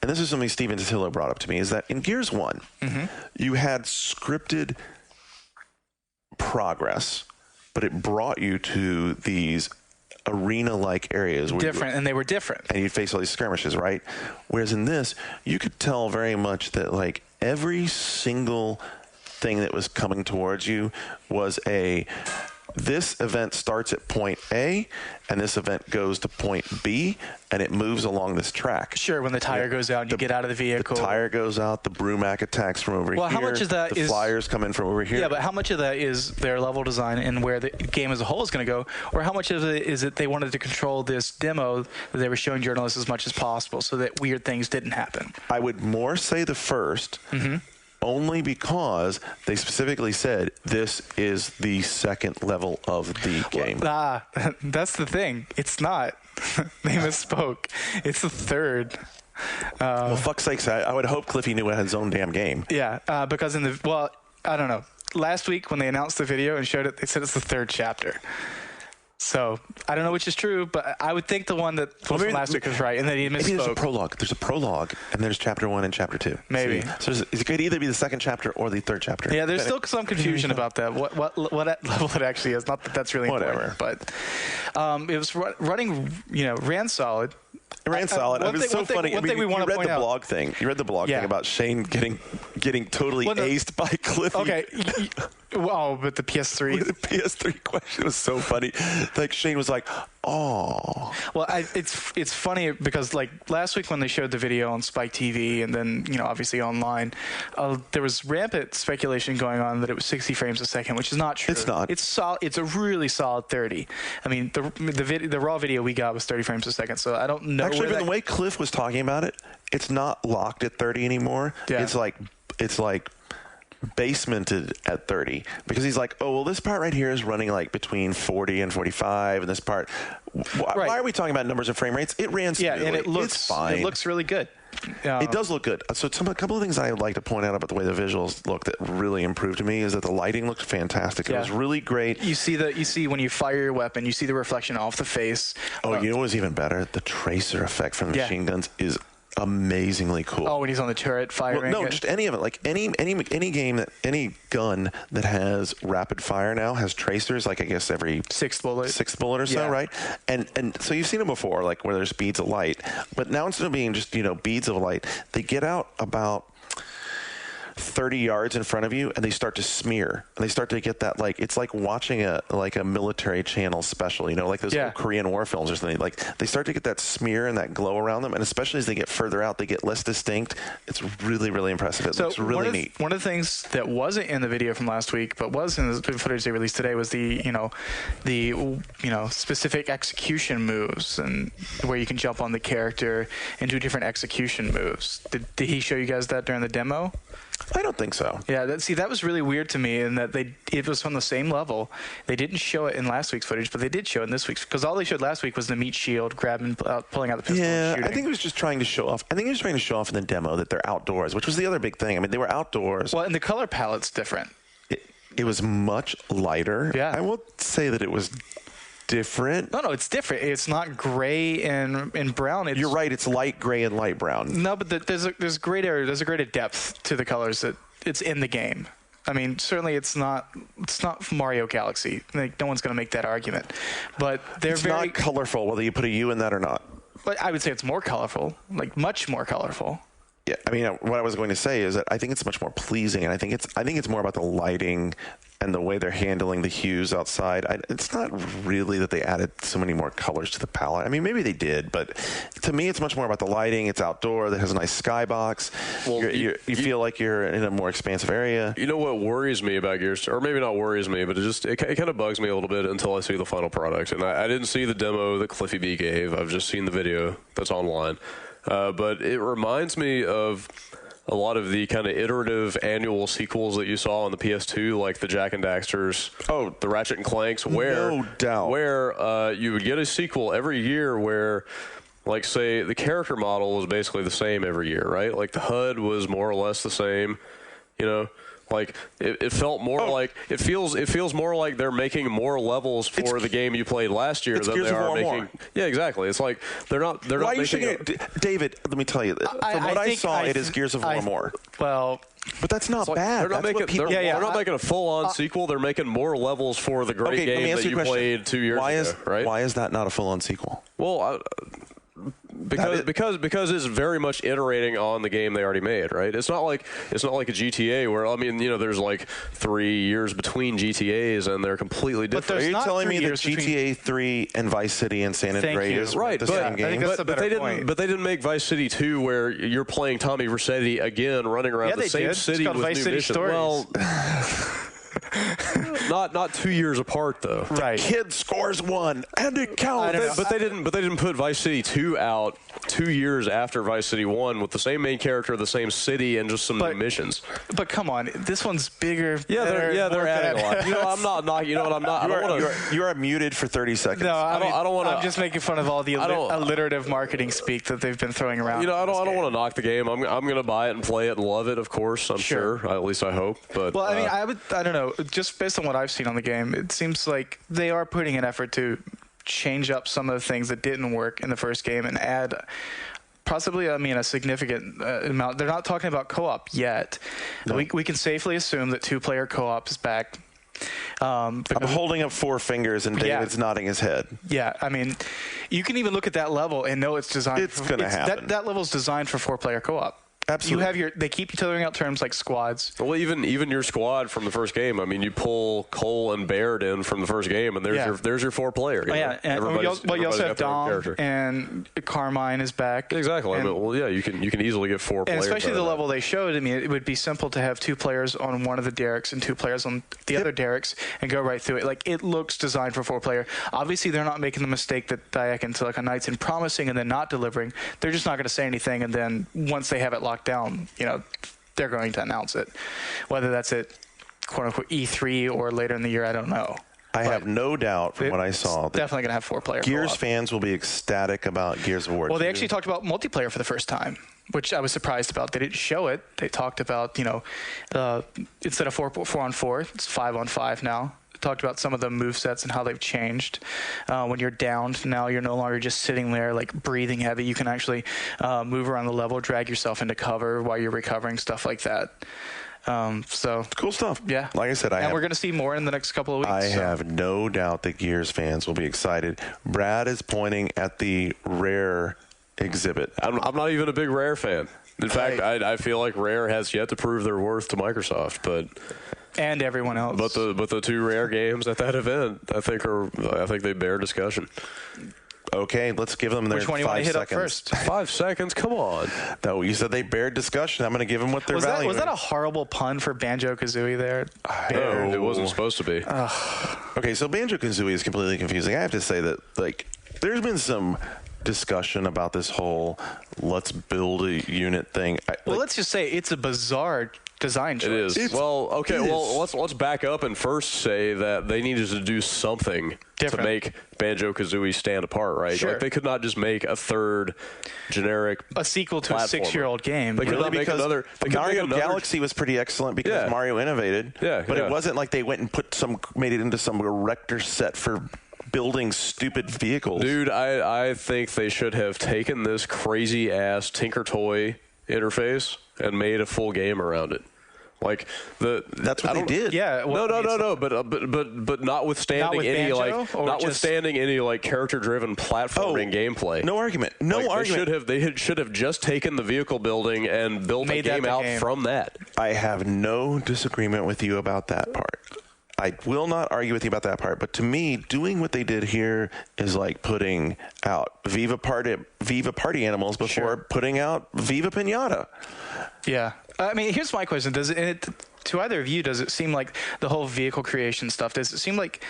and this is something Steven Totillo brought up to me, is that in Gears 1, you had scripted progress, but it brought you to these arena-like areas.
And they were different.
And you'd face all these skirmishes, right? Whereas in this, you could tell very much that, like, every single thing that was coming towards you was this event starts at point A, and this event goes to point B, and it moves along this track.
Sure, when the tire goes out and you get out of the vehicle.
The tire goes out, the Brumac attacks from over here.
Well, how much of that
the flyers come in from over here.
Yeah, but how much of that is their level design and where the game as a whole is going to go? Or how much of it is that they wanted to control this demo that they were showing journalists as much as possible so that weird things didn't happen?
I would more say the first. Only because they specifically said this is the second level of the game.
That's the thing. It's not. They misspoke. It's the third.
Well, fuck's sakes, I would hope Cliffy knew it had his own damn game.
Yeah, because I don't know. Last week when they announced the video and showed it, they said it's the third chapter. So I don't know which is true, but I would think the one that was from last week was right, and then he misspoke.
Maybe there's a prologue. There's a prologue, and there's chapter 1 and chapter 2.
Maybe.
So it could either be the second chapter or the third chapter.
Yeah, there's still some confusion about that. What level it actually is. Not that that's really important, but it was running. Ran solid.
It ran solid. It was so funny.
One thing we want to point out.
You read the blog thing about Shane getting totally aced by Cliffy.
Okay. Well, but the PS3.
The PS3 question was so funny. Like Shane was like, "Oh."
Well, it's funny because like last week when they showed the video on Spike TV and then obviously online, there was rampant speculation going on that it was 60 frames a second, which is not true.
It's not.
It's solid. It's a really solid 30. I mean, the raw video we got was 30 frames a second. So I don't know.
Actually, from the way Cliff was talking about it, it's not locked at 30 anymore. Yeah. It's like basemented at 30 because he's like, oh well, this part right here is running like between 40 and 45, and this part. Why are we talking about numbers of frame rates? It ran smoothly.
Yeah, and
it's fine.
It looks really good.
It does look good. So a couple of things I would like to point out about the way the visuals look that really improved to me is that the lighting looked fantastic. It was really great.
You see when you fire your weapon, you see the reflection off the face.
Oh, you know what was even better? The tracer effect from the machine guns is amazingly cool.
Oh, when he's on the turret firing.
Well, no, just any of it. Like any gun that has rapid fire now has tracers. Like I guess every sixth bullet or so, right? And so you've seen them before, like where there's beads of light. But now instead of being just beads of light, they get out about 30 yards in front of you and they start to smear, and they start to get that, like, it's like watching a military channel special, like those old Korean War films or something. Like they start to get that smear and that glow around them, and especially as they get further out, they get less distinct. It's really, really impressive. It looks really neat.
One of the things that wasn't in the video from last week but was in the footage they released today was the specific execution moves, and where you can jump on the character and do different execution moves. Did he show you guys that during the demo?
I don't think so.
Yeah, that was really weird to me, in that it was on the same level. They didn't show it in last week's footage, but they did show it in this week's, because all they showed last week was the meat shield grabbing, pulling out the pistol.
Yeah,
and shooting.
I think it was just trying to show off. I think he was trying to show off in the demo that they're outdoors, which was the other big thing. I mean, they were outdoors.
Well, and the color palette's different.
It was much lighter.
Yeah,
I won't say that it was different.
No, it's different. It's not gray and brown.
You're right. It's light gray and light brown.
No, but there's a greater depth to the colors that it's in the game. I mean, certainly it's not Mario Galaxy. Like, no one's going to make that argument. But it's very
not colorful, whether you put a U in that or not.
But I would say it's more colorful, like much more colorful.
Yeah, I mean, what I was going to say is that I think it's much more pleasing, and I think it's more about the lighting and the way they're handling the hues outside, it's not really that they added so many more colors to the palette. I mean, maybe they did, but to me, it's much more about the lighting. It's outdoor. It has a nice skybox. Well, you feel like you're in a more expansive area.
You know what worries me about Gears, or maybe not worries me, but it kind of bugs me a little bit until I see the final product. And I didn't see the demo that Cliffy B gave. I've just seen the video that's online. But it reminds me of a lot of the kind of iterative annual sequels that you saw on the PS2, like the Jak and Daxters, the Ratchet and Clanks, where you would get a sequel every year where, like, say, the character model was basically the same every year, right? Like, the HUD was more or less the same, you know? Like, it felt more like it feels more like they're making more levels for the game you played last year than they are making. More. Yeah, exactly. It's like they're not making
David, let me tell you, from what I saw, it is Gears of War more.
Well,
but that's not bad.
They're not making a full-on sequel. They're making more levels for the great game that you played 2 years ago. Right?
Why is that not a full-on sequel?
Well, because it's very much iterating on the game they already made, right? It's not like a GTA where, I mean, you know, there's like 3 years between GTAs and they're completely different.
Are you telling me that GTA 3 and Vice City and San Andreas
right,
the same game?
But they didn't make Vice City 2 where you're playing Tommy Vercetti again, running around the same city with
Vice
new
City
missions.
Stories.
Well. Not 2 years apart though.
Right. The kid scores one and it counts.
But they didn't put Vice City 2 out 2 years after Vice City 1 with the same main character, the same city, and just some new missions.
But come on, this one's bigger.
They're adding a lot. You know, I'm not. You know what? I'm not.
You are muted for 30 seconds.
No, I don't want to. I'm just making fun of all the alliterative marketing speak that they've been throwing around.
You know, I don't want to knock the game. I'm going to buy it and play it and love it. Of course, I'm sure. At least I hope. But
well, I mean, I don't know. Just based on what I've seen on the game, it seems like they are putting an effort to change up some of the things that didn't work in the first game and add possibly, I mean, a significant amount. They're not talking about co-op yet. No. We can safely assume that two-player co-op is back.
I'm holding up four fingers and David's nodding his head.
Yeah, I mean, you can even look at that level and know it's designed.
It's going to happen.
That level is designed for four-player co-op.
Absolutely.
They keep throwing out terms like squads.
Well, even your squad from the first game. I mean, you pull Cole and Baird in from the first game, and there's your four player.
And you also have Dom and Carmine is back.
Exactly.
And,
I mean, you can easily get four players.
And especially the level they showed. I mean, it would be simple to have 2 players on one of the derricks and 2 players on the other derricks and go right through it. Like, it looks designed for 4-player. Obviously, they're not making the mistake that Dyack and Silicon Knights in promising and then not delivering. They're just not going to say anything, and then once they have it locked down, they're going to announce it. Whether that's at quote-unquote E3 or later in the year, I don't know.
I have no doubt from what I saw.
Definitely going to have 4-player
Gears
co-op.
Fans will be ecstatic about Gears of War 2.
Well, they actually talked about multiplayer for the first time, which I was surprised about. They didn't show it. They talked about, instead of 4-on-4, it's 5-on-5 now. Talked about some of the movesets and how they've changed. When you're downed, now you're no longer just sitting there like breathing heavy. You can actually move around the level, drag yourself into cover while you're recovering, stuff like that. So
cool stuff.
Yeah.
Like I said,
we're going to see more in the next couple of weeks.
I have no doubt that Gears fans will be excited. Brad is pointing at the Rare exhibit.
I'm not even a big Rare fan. In fact, I feel like Rare has yet to prove their worth to Microsoft,
and everyone else.
But the 2 Rare games at that event, I think they bear discussion.
Okay, let's give them their 5 seconds. Which one you want to hit up first?
5 seconds? Come on.
No, you said they bear discussion. I'm going to give them what they're valuing.
Was that a horrible pun for Banjo-Kazooie there?
No, it wasn't supposed to be.
Okay, so Banjo-Kazooie is completely confusing. I have to say that, there's been some discussion about this whole let's build a unit thing.
Let's just say it's a bizarre design choice.
It is. Let's back up and first say that they needed to do something to make Banjo-Kazooie stand apart, right?
Sure.
Like, they could not just make a third generic
a sequel to a 6-year-old game.
They could not make another. Mario Galaxy was pretty excellent because Mario innovated. But it wasn't like they went and made it into some erector set for building stupid vehicles.
Dude, I think they should have taken this crazy ass Tinker Toy interface and made a full game around it.
That's what they did.
Yeah.
No. But notwithstanding any character-driven platforming gameplay.
No argument.
They should have just taken the vehicle building and built a game out from that.
I have no disagreement with you about that part. I will not argue with you about that part, but to me, doing what they did here is like putting out Viva Party Animals before putting out Viva Pinata.
Yeah. I mean, here's my question. To either of you, does it seem like the whole vehicle creation stuff, does it seem like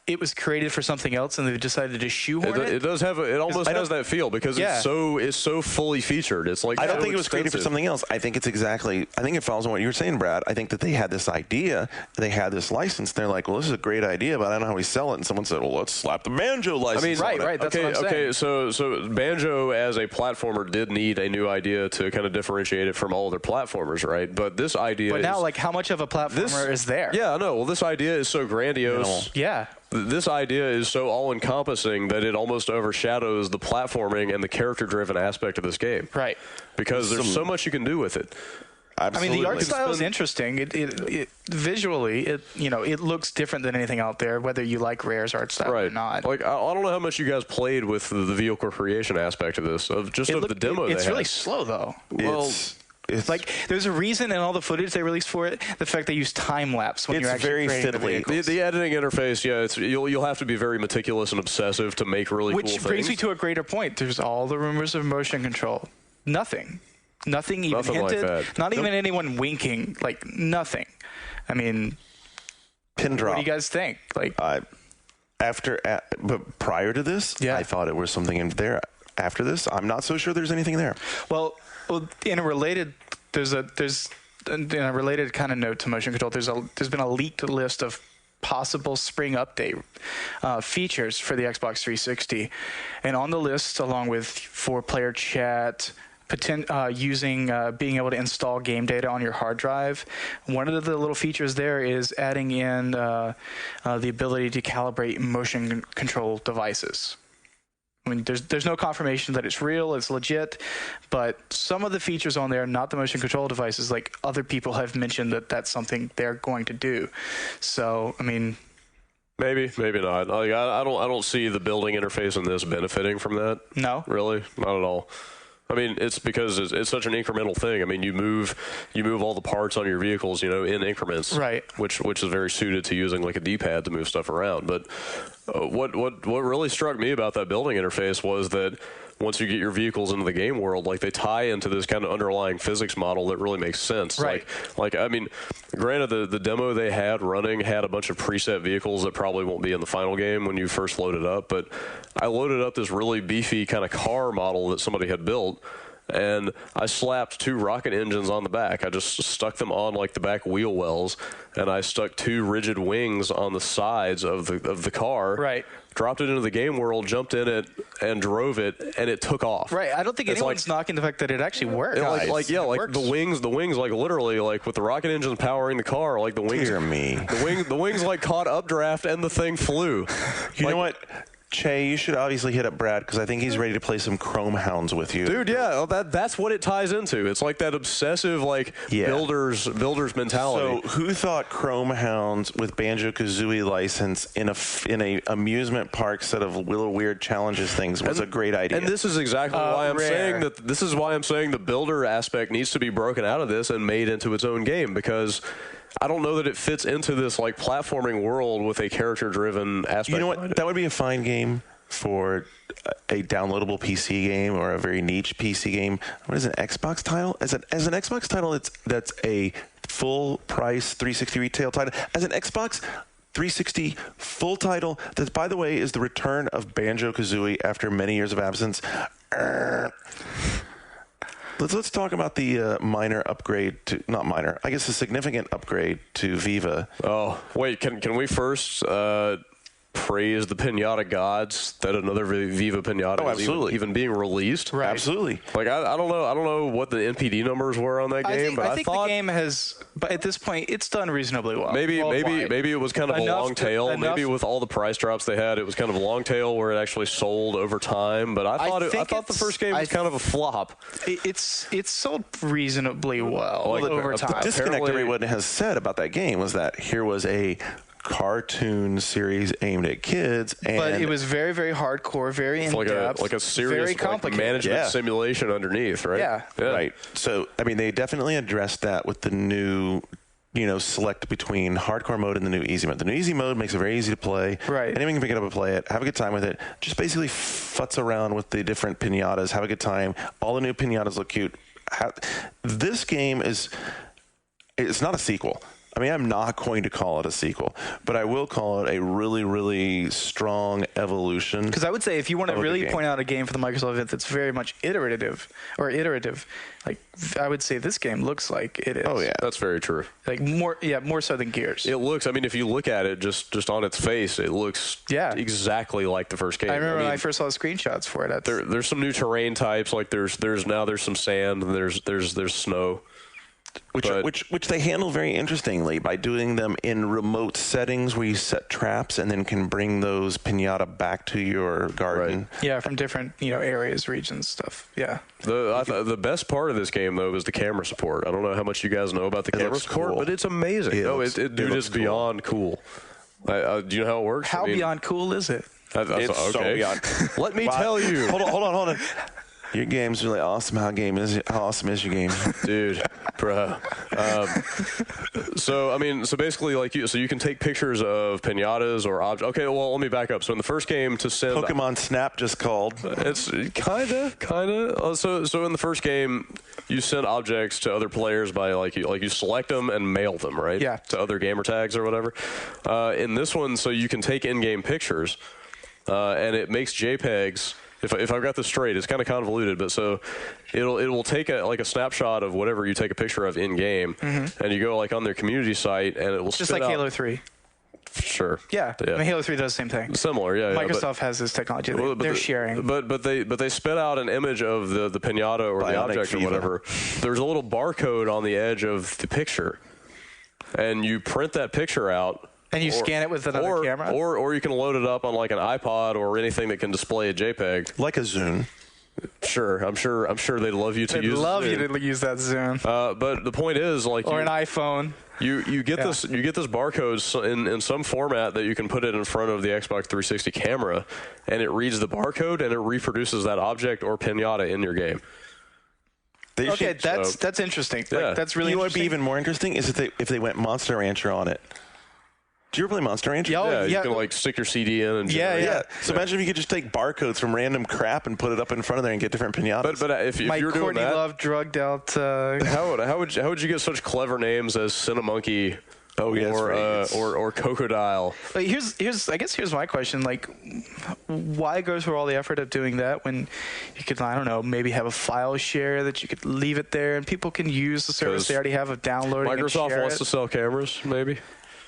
it was created for something else and they've decided to shoehorn it?
It does have it almost has that feel because it's so fully featured. It's like
I don't think it was created for something else. I think it follows on what you were saying, Brad. I think that they had this idea, they had this license. They're like, well, this is a great idea, but I don't know how we sell it. And someone said, well, let's slap the Banjo license.
I mean, right. That's what I'm saying.
Okay, so Banjo as a platformer did need a new idea to kind of differentiate it from all other platformers, right? But this idea,
but now, like, how much of a platformer is there?
Yeah, I know. Well, this idea is so grandiose.
Yeah.
This idea is so all-encompassing that it almost overshadows the platforming and the character-driven aspect of this game.
Right.
Because there's so much you can do with it.
Absolutely.
I mean, the art style is interesting. It visually, it looks different than anything out there, whether you like Rare's art style or not.
Like, I don't know how much you guys played with the vehicle creation aspect of this, of the demo.
It's really slow, though. Well. It's like there's a reason in all the footage they released for it, the fact they use time lapse when you're actually creating the vehicles.
The editing interface, you'll have to be very meticulous and obsessive to make really cool things.
Which brings me to a greater point. There's all the rumors of motion control. Nothing even hinted.
Like that.
Not even anyone winking. Like nothing. I mean,
pin drop.
What do you guys think? Like
but prior to this, I thought it was something in there. After this, I'm not so sure there's anything there.
Well, in a related, there's in a related kind of note to motion control. There's been a leaked list of possible spring update features for the Xbox 360, and on the list, along with 4-player chat, being able to install game data on your hard drive. One of the little features there is adding in the ability to calibrate motion control devices. I mean, there's no confirmation that it's real, it's legit, but some of the features on there, not the motion control devices, like other people have mentioned that that's something they're going to do. So, I mean,
maybe not. Like, I don't see the building interface in this benefiting from that.
No,
really, not at all. I mean, it's because it's such an incremental thing. I mean, you move all the parts on your vehicles, in increments,
right?
Which is very suited to using like a D-pad to move stuff around. But what really struck me about that building interface was that once you get your vehicles into the game world, like they tie into this kind of underlying physics model that really makes sense.
Right.
Like I mean, granted, the demo they had running had a bunch of preset vehicles that probably won't be in the final game when you first load it up. But I loaded up this really beefy kind of car model that somebody had built, and I slapped 2 rocket engines on the back. I just stuck them on like the back wheel wells, and I stuck 2 rigid wings on the sides of the car.
Right.
Dropped it into the game world, jumped in it, and drove it, and it took off.
Right. I don't think anyone's knocking the fact that it actually works.
The wings, like literally, like with the rocket engines powering the car, like the wings.
Dear me.
The wings like caught updraft, and the thing flew.
You know what? Che, you should obviously hit up Brad because I think he's ready to play some Chrome Hounds with you.
Dude, yeah, that's what it ties into. It's like that obsessive, builders mentality.
So, who thought Chrome Hounds with Banjo-Kazooie license in a amusement park set of little weird challenges things was a great idea?
And this is exactly why I'm saying that. This is why I'm saying the builder aspect needs to be broken out of this and made into its own game, because I don't know that it fits into this like platforming world with a character-driven aspect.
You know what? That would be a fine game for a downloadable PC game or a very niche PC game. What is an Xbox title? As an Xbox title, that's a full-price 360 retail title. As an Xbox 360 full title, that, by the way, is the return of Banjo-Kazooie after many years of absence. Let's talk about the minor upgrade to, not minor, I guess a significant upgrade to Viva.
Oh, wait, can we first praise the Pinata gods that another Viva Pinata is even being released?
Right.
Absolutely.
Like, I don't know what the NPD numbers were on that game, but I
think
thought
the game has, but at this point, it's done reasonably well.
Maybe it was kind of a long tail. Maybe with all the price drops they had, it was kind of a long tail where it actually sold over time. But I thought the first game was kind of a flop.
It's sold reasonably well over time.
The disconnect everyone has said about that game was that here was a cartoon series aimed at kids, but
it was very, very hardcore, very in-depth,
like a serious,
very complicated
management simulation underneath, right?
Yeah.
Right. So, I mean, they definitely addressed that with the new select between hardcore mode and the new easy mode. The new easy mode makes it very easy to play.
Right.
Anyone can pick it up and play it, have a good time with it. Just basically futz around with the different pinatas, have a good time. All the new pinatas look cute. This game it's not a sequel. I mean, I'm not going to call it a sequel, but I will call it a really, really strong evolution.
Because I would say if you want to really point out a game for the Microsoft event that's very much iterative, like I would say this game looks like it is.
Oh yeah, that's very true.
Like more so than Gears.
It looks. I mean, if you look at it just on its face, it looks exactly like the first game.
I remember when I first saw the screenshots for it.
There's some new terrain types. Like there's some sand. And there's snow.
Which they handle very interestingly by doing them in remote settings where you set traps and then can bring those pinata back to your garden.
Right. Yeah, from different areas, regions, stuff. Yeah.
The best part of this game though is the camera support. I don't know how much you guys know about the camera support, but it's amazing. It is beyond cool. Do you know how it works?
How beyond cool is it?
It's so beyond.
Let me tell you.
Hold on. Your game's really awesome. How awesome is your game,
dude, bro? So basically, you can take pictures of pinatas or objects. Okay, well, let me back up. So in the first game, to send
Pokemon Snap just called.
It's kinda. So in the first game, you send objects to other players by you select them and mail them, right?
Yeah.
To other gamer tags or whatever. In this one, so you can take in-game pictures, and it makes JPEGs. If I've got this straight, it's kind of convoluted, but so it will take a snapshot of whatever you take a picture of in game, and you go on their community site, and it will
just like Halo 3.
Sure.
Yeah. I mean, Halo 3 does the same thing.
Similar, yeah.
Microsoft has this technology. They're sharing.
But they spit out an image of the pinata or the object or whatever. There's a little barcode on the edge of the picture, and you print that picture out.
And you scan it with another camera?
Or you can load it up on an iPod or anything that can display a JPEG.
Like a Zune.
Sure. I'm sure they'd love you to use
They'd love you to use that Zune.
But the point is, or
an iPhone.
You get this barcode in some format that you can put it in front of the Xbox 360 camera, and it reads the barcode and it reproduces that object or pinata in your game.
That's interesting.
Yeah.
That's really.
You know what would be even more interesting is if they went Monster Rancher on it. Do you ever play Monster Rancher?
Yeah, you can stick your CD in and
yeah. So imagine if you could just take barcodes from random crap and put it up in front of there and get different pinatas.
But if you're doing
Courtney
that,
Love drugged out.
How would you get such clever names as Cinemonkey? Or Crocodile.
But here's my question. Why go through all the effort of doing that when you could, I don't know, maybe have a file share that you could leave it there and people can use the service they already have of downloading.
Microsoft wants to sell cameras, maybe.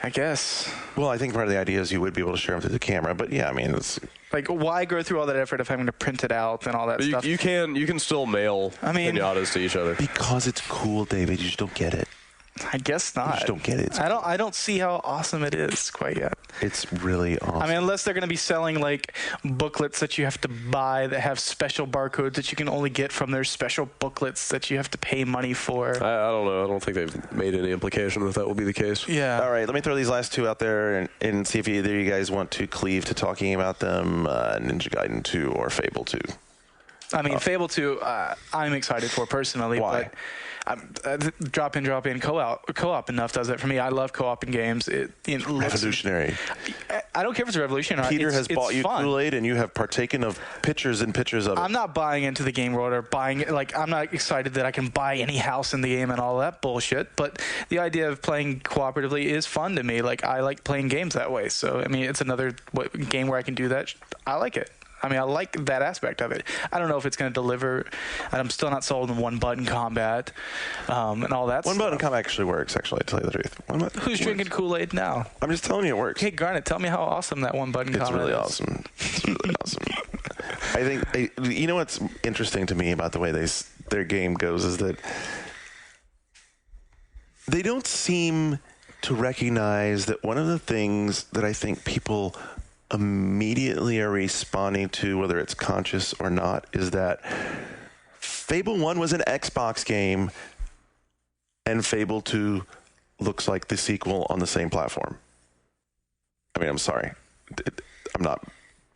I guess.
Well, I think part of the idea is you would be able to share them through the camera, but yeah, I mean, it's
why go through all that effort of having to print it out and all that stuff?
You can still mail pinatas to each other
because it's cool, David. You just don't get it.
I guess not.
You just don't get it.
I don't see how awesome it is quite yet.
It's really awesome.
I mean, unless they're going to be selling booklets that you have to buy that have special barcodes that you can only get from their special booklets that you have to pay money for.
I don't know. I don't think they've made any implication that will be the case.
Yeah.
All right. Let me throw these last two out there and see if either of you guys want to cleave to talking about them. Ninja Gaiden 2 or Fable 2.
I mean, Fable 2, I'm excited for personally.
Why?
But drop in co-op enough does it for me. I love co-op in games.
Revolutionary.
I don't care if it's revolutionary.
Peter has bought you Kool-Aid, and you have partaken of pictures and pictures of it.
I'm not buying into the game world or buying I'm not excited that I can buy any house in the game and all that bullshit. But the idea of playing cooperatively is fun to me. I like playing games that way. So I mean, it's another game where I can do that. I like it. I mean, I like that aspect of it. I don't know if it's going to deliver. I'm still not sold on one-button combat and all that
One-button combat actually works, to tell you the truth.
Who's drinking Kool-Aid now?
I'm just telling you it works.
Hey, Garnet, tell me how awesome that one-button combat is.
It's really awesome. It's really awesome. I think, you know what's interesting to me about the way their game goes is that they don't seem to recognize that one of the things that I think people immediately are responding to, whether it's conscious or not, is that Fable 1 was an Xbox game and Fable 2 looks like the sequel on the same platform. I mean, I'm sorry. I'm not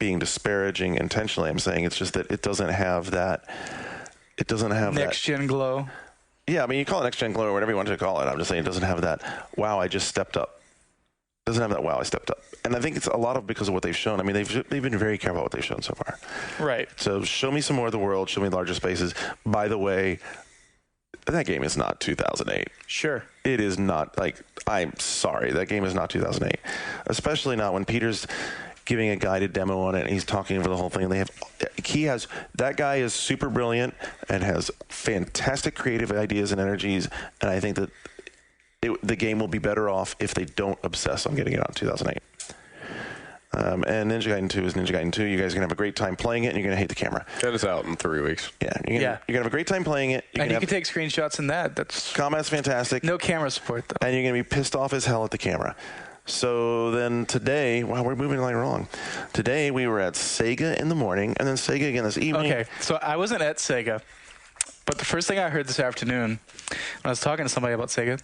being disparaging intentionally. I'm saying it's just that it doesn't have that. It doesn't have
next-gen glow.
Yeah, I mean, you call it next-gen glow or whatever you want to call it. I'm just saying it doesn't have that, wow, I just stepped up. It doesn't have that, wow, I stepped up. And I think it's a lot of because of what they've shown. I mean, they've been very careful what they've shown so far.
Right.
So show me some more of the world. Show me larger spaces. By the way, that game is not 2008.
Sure.
It is not. Like, I'm sorry. That game is not 2008. Especially not when Peter's giving a guided demo on it and he's talking over the whole thing. That guy is super brilliant and has fantastic creative ideas and energies. And I think that the game will be better off if they don't obsess on getting it out in 2008. And Ninja Gaiden 2 is Ninja Gaiden 2. You guys are going to have a great time playing it, and you're going to hate the camera.
And it's out in 3 weeks.
Yeah. You're going to have a great time playing it.
And you can take screenshots in that.
Combat's fantastic.
No camera support, though.
And you're going to be pissed off as hell at the camera. So then today, wow, we're moving like wrong. Today we were at Sega in the morning, and then Sega again this evening.
Okay, so I wasn't at Sega, but the first thing I heard this afternoon when I was talking to somebody about Sega,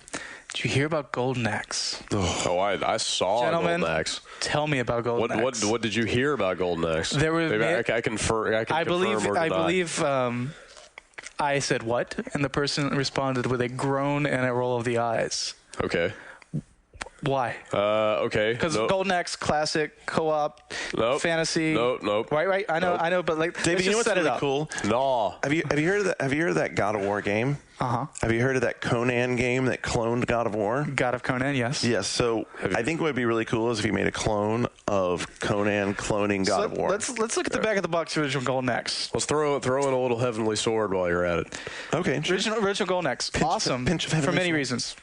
did you hear about Golden Axe?
Oh, I saw
Gentlemen,
Golden Axe.
Tell me about Golden Axe.
What did you hear about Golden Axe?
There were.
Maybe I can confirm or deny.
I believe. I said what, and the person responded with a groan and a roll of the eyes.
Okay.
Why?
Okay.
Because Golden Axe classic co-op fantasy.
Nope.
Right. I know, but like,
David, you know what's really cool?
No.
Have you heard of that God of War game? Have you heard of that Conan game that cloned God of War?
God of Conan, yes.
Yes. So I think what would be really cool is if you made a clone of Conan cloning God of War.
Let's look at the back of the box original Golden Axe.
Let's throw in a little heavenly sword while you're at it.
Okay. Sure.
Original Golden Axe. Awesome. For many reasons.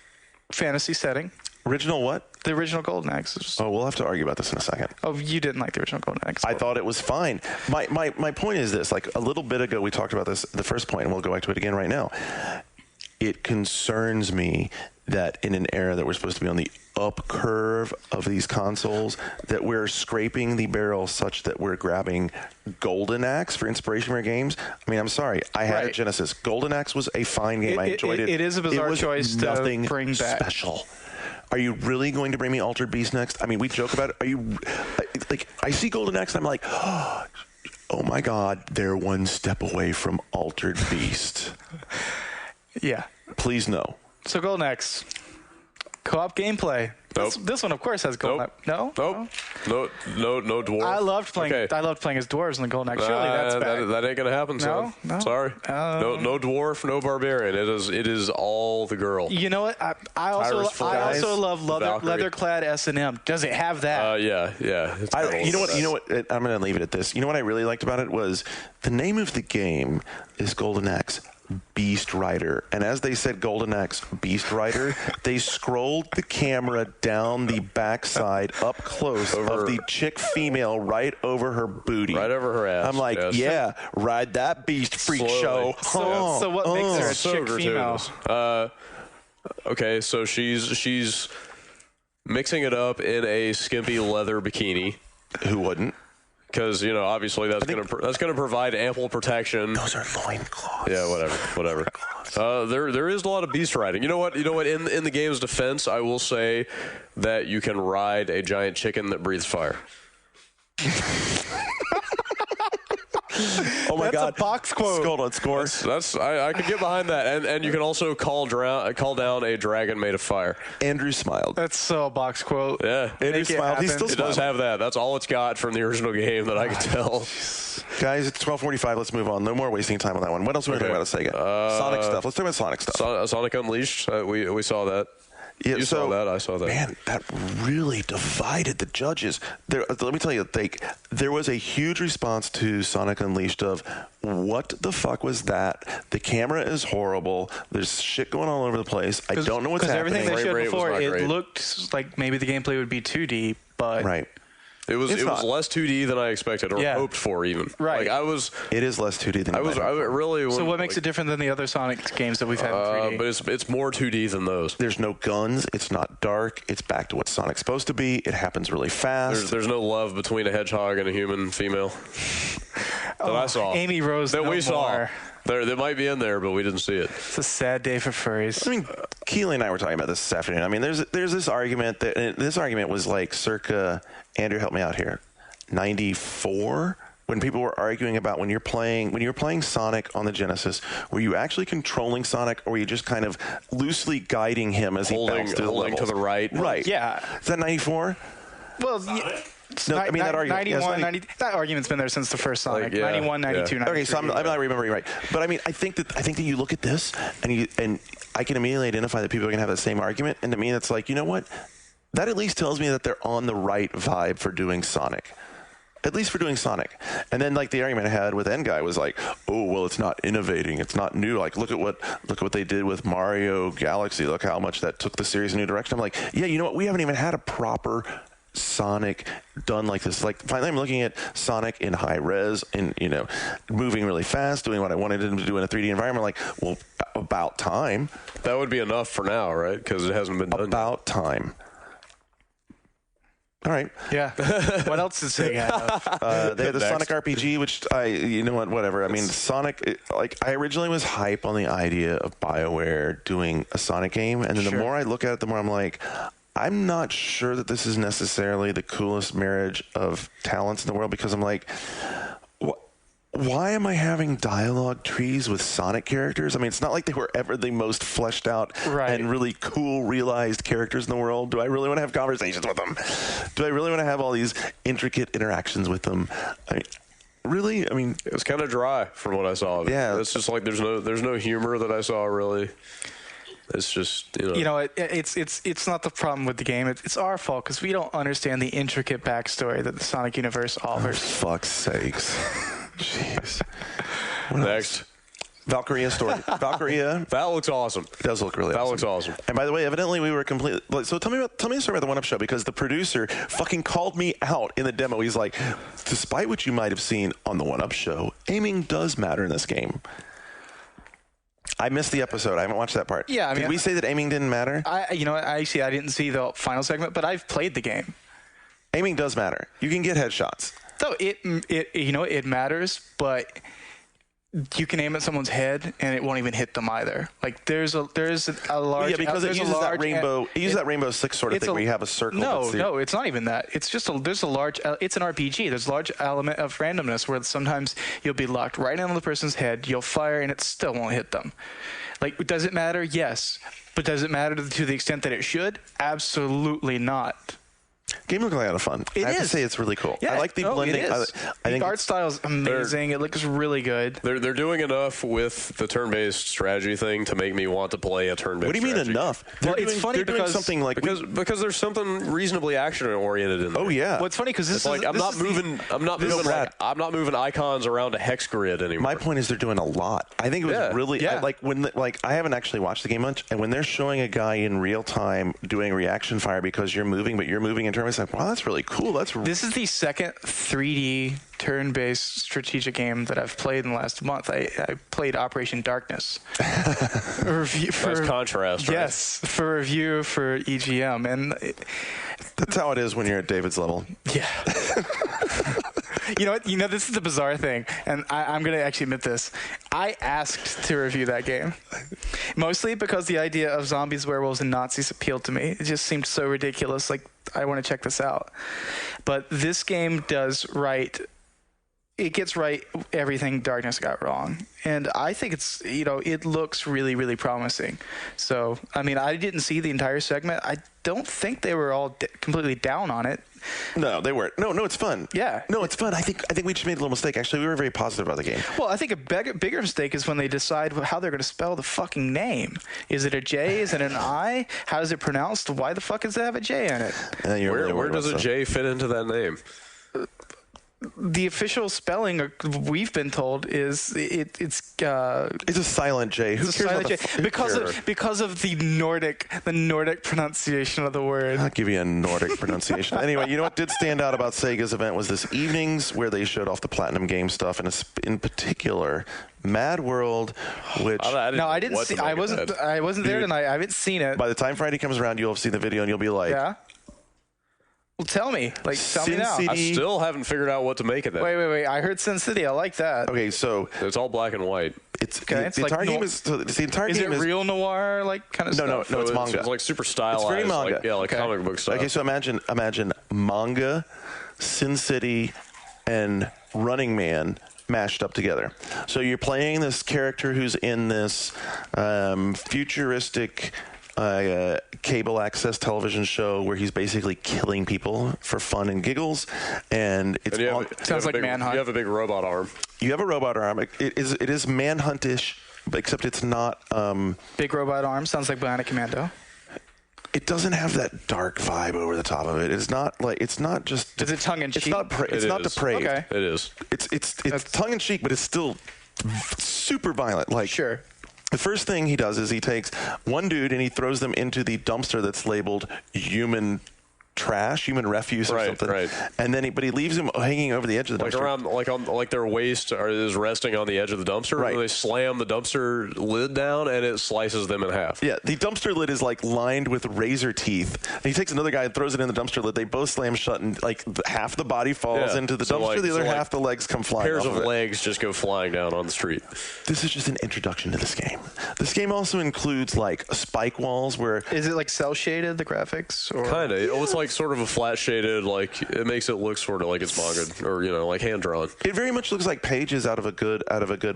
Fantasy setting.
Original what?
The original Golden Axe.
Oh, we'll have to argue about this in a second.
Oh, you didn't like the original Golden Axe?
I thought it was fine. My point is this. Like a little bit ago, we talked about this, the first point, and we'll go back to it again right now. It concerns me that in an era that we're supposed to be on the up curve of these consoles, that we're scraping the barrel such that we're grabbing Golden Axe for inspiration for games. I mean, I'm sorry. I had a Genesis. Golden Axe was a fine game. I enjoyed it.
It is a bizarre choice to bring back.
Special. Are you really going to bring me Altered Beast next? I mean, we joke about it. Are you like? I see Golden Axe, and I'm like, oh my God, they're one step away from Altered Beast.
Yeah.
Please no.
So Golden Axe, co-op gameplay.
Nope.
This one, of course, has Golden Axe. No
dwarf.
I loved playing as dwarves in the Golden Axe. Surely that's bad.
That ain't gonna happen.
No.
Sorry. No dwarf, no barbarian. It is all the girl.
You know what? I also love leather-clad S&M. Does it have that?
Yeah.
You know what? I'm gonna leave it at this. You know what I really liked about it was the name of the game is Golden Axe. Beast Rider. And as they said Golden Axe Beast Rider, they scrolled the camera down the backside up close of the chick female right over her booty.
Right over her ass.
I'm like, yeah, ride that beast freak show.
So what makes her a chick female?
Okay, so she's mixing it up in a skimpy leather bikini.
Who wouldn't?
Because, obviously that's going to provide ample protection.
Those are loincloths.
Yeah, whatever. There is a lot of beast riding. You know what? In the game's defense, I will say that you can ride a giant chicken that breathes fire.
Oh my God!
That's a box quote.
Hold on, score.
I could get behind that, and you can also call down a dragon made of fire.
Andrew smiled.
That's so a box quote.
Yeah,
Andrew smiled. He still
it does have that. That's all it's got from the original game that I can tell.
Guys, it's 12:45. Let's move on. No more wasting time on that one. What else are we talking about at Sega? Sonic stuff. Let's talk about Sonic stuff.
Sonic Unleashed. We saw that.
Yeah,
you saw that. I saw that.
Man, that really divided the judges. Let me tell you, there was a huge response to Sonic Unleashed of, what the fuck was that? The camera is horrible. There's shit going all over the place. I don't know what's happening.
Because everything they showed before, it looked like maybe the gameplay would be 2D, but...
Right.
It was less 2D than I expected or hoped for even.
Right.
It is less 2D than
So what makes it different than the other Sonic games that we've had in 3D?
But it's more 2D than those.
There's no guns. It's not dark. It's back to what Sonic's supposed to be. It happens really fast.
There's no love between a hedgehog and a human female that I saw.
Amy Rose
that we saw. They might be in there, but we didn't see it.
It's a sad day for furries.
I mean, Keely and I were talking about this afternoon. I mean, there's this argument that this argument was like circa, Andrew, help me out here, 94 when people were arguing about when you're playing Sonic on the Genesis, were you actually controlling Sonic, or were you just kind of loosely guiding him as he bounced through the levels?
To the right.
Right.
Yeah.
Is that 94?
Well,
no, I mean, that argument.
91, 90, that argument's been there since the first Sonic. 91, 92, 93.
Okay, so I'm not remembering right. But I mean, I think that you look at this, and I can immediately identify that people are going to have the same argument. And to me, it's like, you know what? That at least tells me that they're on the right vibe for doing Sonic. At least for doing Sonic. And then, like, the argument I had with N-Guy was like, oh, well, it's not innovating. It's not new. Like, look at what they did with Mario Galaxy. Look how much that took the series in a new direction. I'm like, yeah, you know what? We haven't even had a proper Sonic done like this. Like, finally, I'm looking at Sonic in high res and, you know, moving really fast, doing what I wanted him to do in a 3D environment. Like, well, about time.
That would be enough for now, right? Because it hasn't been done
about
yet.
Time. All right.
Yeah. What else did Sega have?
They had the Sonic RPG, which you know what, whatever. I mean, Sonic, I originally was hype on the idea of BioWare doing a Sonic game. And then the more I look at it, the more I'm like, I'm not sure that this is necessarily the coolest marriage of talents in the world, because I'm like, why am I having dialogue trees with Sonic characters? I mean, it's not like they were ever the most fleshed out and really cool, realized characters in the world. Do I really want to have conversations with them? Do I really want to have all these intricate interactions with them? Really? I mean,
it was kind of dry from what I saw.
Yeah.
It's just like there's no humor that I saw, really. It's just,
it's not the problem with the game. It's our fault because we don't understand the intricate backstory that the Sonic universe offers.
Oh, fuck's sakes. Jeez.
Next.
Valkyria story. Valkyria.
That looks awesome.
It does look really awesome.
That looks awesome.
And by the way, evidently we were completely... So tell me the story about the 1UP show, because the producer fucking called me out in the demo. He's like, despite what you might have seen on the 1UP show, aiming does matter in this game. I missed the episode. I haven't watched that part.
Yeah, I mean,
did we say that aiming didn't matter?
I didn't see the final segment, but I've played the game.
Aiming does matter. You can get headshots.
So it matters, but you can aim at someone's head and it won't even hit them either. Like there's a large
because it uses that rainbow. It uses that Rainbow Six sort of thing where you have a circle.
No, it's not even that. It's just there's a large. It's an RPG. There's a large element of randomness where sometimes you'll be locked right on the person's head. You'll fire and it still won't hit them. Like, does it matter? Yes, but does it matter to the extent that it should? Absolutely not.
Game looks like a lot of fun. I have to say it's really cool.
Yeah,
I like the blending.
I think the art style is amazing. It looks really good.
They're doing enough with the turn-based strategy thing to make me want to play a turn-based strategy.
What do you mean enough?
It's funny because
something like because there's something reasonably action-oriented in there.
Oh yeah.
Well, it's funny because
I'm not moving icons around a hex grid anymore.
My point is they're doing a lot. I think it was really I haven't actually watched the game much, and when they're showing a guy in real time doing reaction fire because you're moving, but you're moving in turn. It's like, wow, that's really cool. This
is the second 3D turn-based strategic game that I've played in the last month. I played Operation Darkness.
Nice contrast, right?
Yes, for review for EGM. And
that's how it is when you're at David's level.
Yeah. You know what? This is the bizarre thing, and I'm going to actually admit this. I asked to review that game, mostly because the idea of zombies, werewolves, and Nazis appealed to me. It just seemed so ridiculous. Like, I want to check this out. But this game does it gets right everything Darkness got wrong. And I think it's, it looks really, really promising. So, I mean, I didn't see the entire segment. I don't think they were all completely down on it.
No, they weren't. No, it's fun.
Yeah.
No, it's fun. I think we just made a little mistake. Actually, we were very positive about the game.
Well, I think a bigger mistake is when they decide how they're going to spell the fucking name. Is it a J? Is it an I? How is it pronounced? Why the fuck does it have a J in it?
Where does a J fit into that name?
The official spelling we've been told is it's
a silent J. Who cares about the
because of the Nordic pronunciation of the word.
I'll give you a Nordic pronunciation. Anyway, you know what did stand out about Sega's event was this evenings where they showed off the Platinum game stuff, and in particular Mad World, which
I didn't see. I wasn't there tonight. I haven't seen it.
By the time Friday comes around, you'll have seen the video and you'll be like,
yeah. Well, tell me now.
I still haven't figured out what to make of that.
Wait. I heard Sin City. I like that.
Okay, so
it's all black and white.
It's the entire game is the entire game is
real noir kind of stuff?
No, it's manga.
It's like super stylized.
It's very manga.
Like comic book style.
Okay, so imagine manga, Sin City, and Running Man mashed up together. So you're playing this character who's in this futuristic cable access television show where he's basically killing people for fun and giggles, and it's
sounds like Manhunt.
You have a big robot arm.
You have a robot arm. It is Manhunt-ish, except it's not.
Big robot arm sounds like Bionic Commando.
It doesn't have that dark vibe over the top of it. It's not like it's not just.
Is it tongue in cheek?
It's not depraved.
Okay.
It is.
It's tongue in cheek, but it's still super violent. Like
sure.
The first thing he does is he takes one dude and he throws them into the dumpster that's labeled human trash, human refuse or something.
Right.
And then he leaves him hanging over the edge of the dumpster.
Like their waist is resting on the edge of the dumpster.
Right.
And they slam the dumpster lid down and it slices them in half.
Yeah, the dumpster lid is like lined with razor teeth. And he takes another guy and throws it in the dumpster lid. They both slam shut and like half the body falls into the dumpster. The other half the legs come flying
pairs
off
of legs just go flying down on the street.
This is just an introduction to this game. This game also includes like spike walls where...
Is it like cell shaded, the graphics?
Kind of. It's like sort of a flat shaded, like it makes it look sort of like it's manga or like hand drawn.
It very much looks like pages out of a good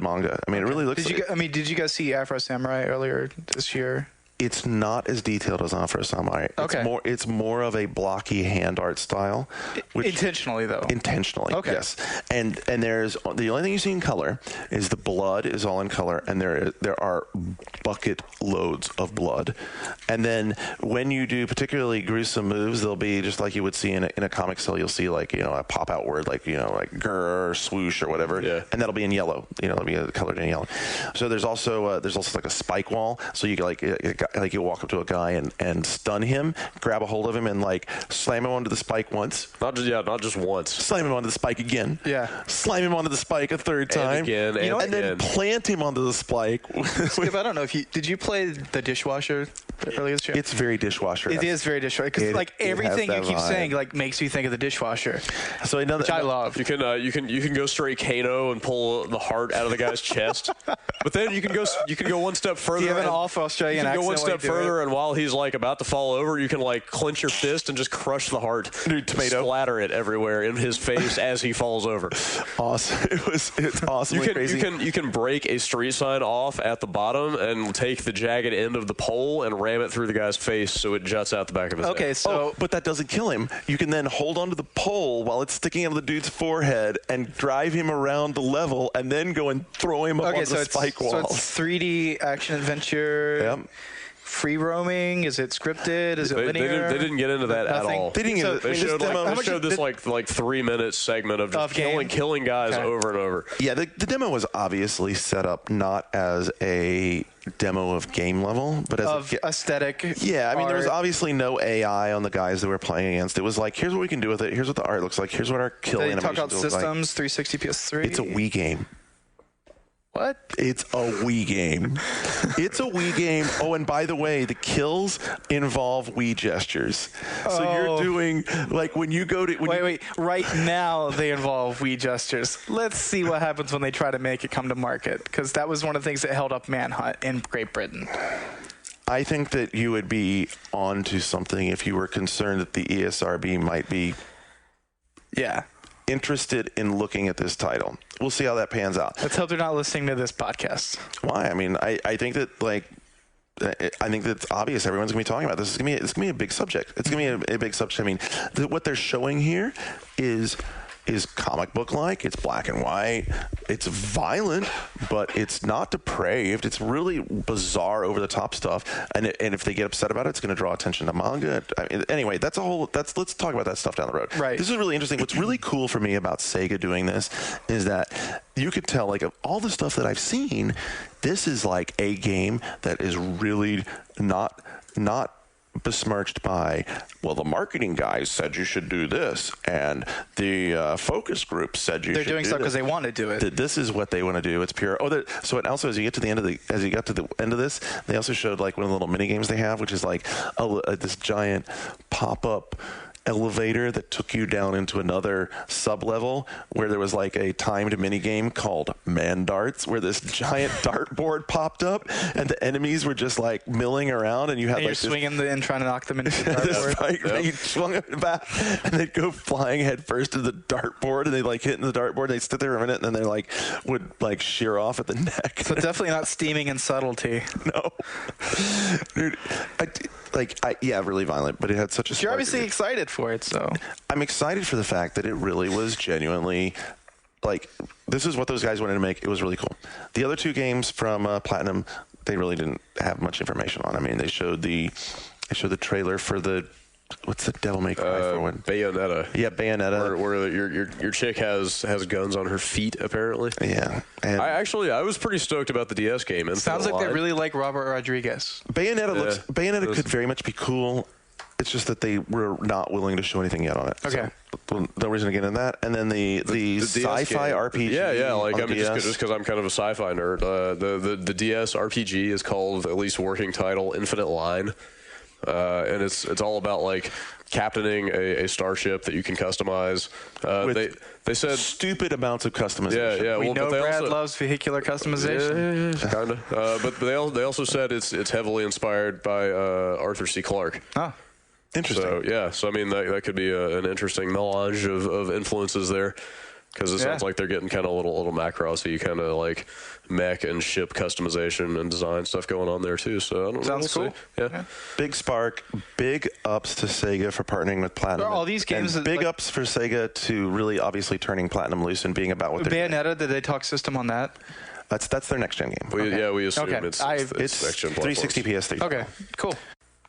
manga. I mean, it really looks.
Did you guys see Afro Samurai earlier this year?
It's not as detailed as Afro Samurai.
Okay.
It's more of a blocky hand art style.
Intentionally, though.
Intentionally,
okay.
Yes. And there's the only thing you see in color is the blood is all in color, and there are bucket loads of blood. And then when you do particularly gruesome moves, they'll be just like you would see in a comic cell. You'll see like a pop out word like like grr, swoosh or whatever, and that'll be in yellow. It'll be colored in yellow. So there's also like a spike wall. So you like you'll walk up to a guy and stun him, grab a hold of him, and like slam him onto the spike once.
Not just once.
Slam him onto the spike again.
Yeah.
Slam him onto the spike a third time.
And again.
And then plant him onto the spike.
Skip, I don't know if did you play the dishwasher earlier this year?
It's very dishwasher.
It is very dishwasher because like everything you keep saying like makes you think of the dishwasher.
So
which I love.
You can go straight Kano and pull the heart out of the guy's chest, but then you can go one step further.
Do you have an off Australian accent?
You can go one step further, and while he's like about to fall over, you can like clench your fist and just crush the heart, splatter it everywhere in his face as he falls over.
Awesome! It's awesome.
You can break a street sign off at the bottom and take the jagged end of the pole and ram it through the guy's face so it juts out the back of his head.
But that doesn't kill him. You can then hold onto the pole while it's sticking out of the dude's forehead and drive him around the level, and then go and throw him up on the spike wall.
So it's 3D action adventure.
Yep.
Free roaming? Is it scripted? Is it linear?
They didn't get into that at all.
They didn't.
They showed this like 3-minute segment of just killing guys over and over.
Yeah, the demo was obviously set up not as a demo of game level, but as
aesthetic.
Yeah, I mean, there was obviously no AI on the guys that were playing against. It was like, here's what we can do with it. Here's what the art looks like. Here's what our kill animations look like.
Talk about systems, 360, PS3.
It's a Wii game.
What?
It's a Wii game. It's a Wii game. Oh, and by the way, the kills involve Wii gestures. So you're doing, like, when you go to...
Wait. Right now, they involve Wii gestures. Let's see what happens when they try to make it come to market, because that was one of the things that held up Manhunt in Great Britain.
I think that you would be onto something if you were concerned that the ESRB might be...
Yeah.
Interested in looking at this title. We'll see how that pans out.
Let's hope they're not listening to this podcast.
Why? I mean, I think that I think that's obvious. Everyone's gonna be talking about this. It's gonna be a big subject. It's gonna be a big subject. I mean, what they're showing here is comic book like. It's black and white. It's violent, but it's not depraved. It's really bizarre, over the top stuff. And if they get upset about it, it's going to draw attention to manga. I mean, anyway, let's talk about that stuff down the road.
Right.
This is really interesting. What's really cool for me about Sega doing this is that you could tell, like, of all the stuff that I've seen, this is like a game that is really not besmirched by, well, the marketing guys said you should do this, and the focus group said you should do this.
They're doing stuff because they want to do it.
This is what they want to do. It's pure. So it also, as you got to the end of this, they also showed like one of the little mini games they have, which is like this giant pop-up elevator that took you down into another sub-level where there was like a timed mini game called Man Darts, where this giant dartboard popped up and the enemies were just like milling around, and you had
you're swinging and trying to knock them into the dartboard.
You swung it back, and they'd go flying head first to the dartboard, and they'd like hit in the dartboard. They'd sit there a minute, and then they like would like shear off at the neck.
So definitely not steaming and subtlety.
No, dude. Really violent, but it had such a.
You're obviously excited for it, so.
I'm excited for the fact that it really was genuinely, like, this is what those guys wanted to make. It was really cool. The other two games from Platinum, they really didn't have much information on. I mean, they showed the trailer for the. What's the Devil May Cry for one?
Bayonetta.
Yeah, Bayonetta.
Where your chick has guns on her feet, apparently.
Yeah. And
I was pretty stoked about the DS game. And
sounds like they really like Robert Rodriguez.
Bayonetta could very much be cool. It's just that they were not willing to show anything yet on it.
Okay.
So, no reason to get into that. And then the sci-fi RPG.
Yeah. Like, I mean, just because I'm kind of a sci-fi nerd. The DS RPG is called, at least working title, Infinite Line. And it's all about like captaining a starship that you can customize. They said
stupid amounts of customization.
Yeah. We know Brad loves vehicular customization.
Yeah, kind of. But they also said it's heavily inspired by Arthur C. Clarke.
Oh,
interesting.
So I mean that could be an interesting melange of influences there. Because it sounds like they're getting kind of a little Macross-y kind of like mech and ship customization and design stuff going on there too. So I don't know.
Sounds cool.
Yeah.
Big spark, big ups to Sega for partnering with Platinum.
All these games,
and big ups for Sega to really obviously turning Platinum loose and being about what they're doing.
Bayonetta, did they talk system on that?
That's their next gen game.
We assume it's next gen
360 PS3.
Okay, cool.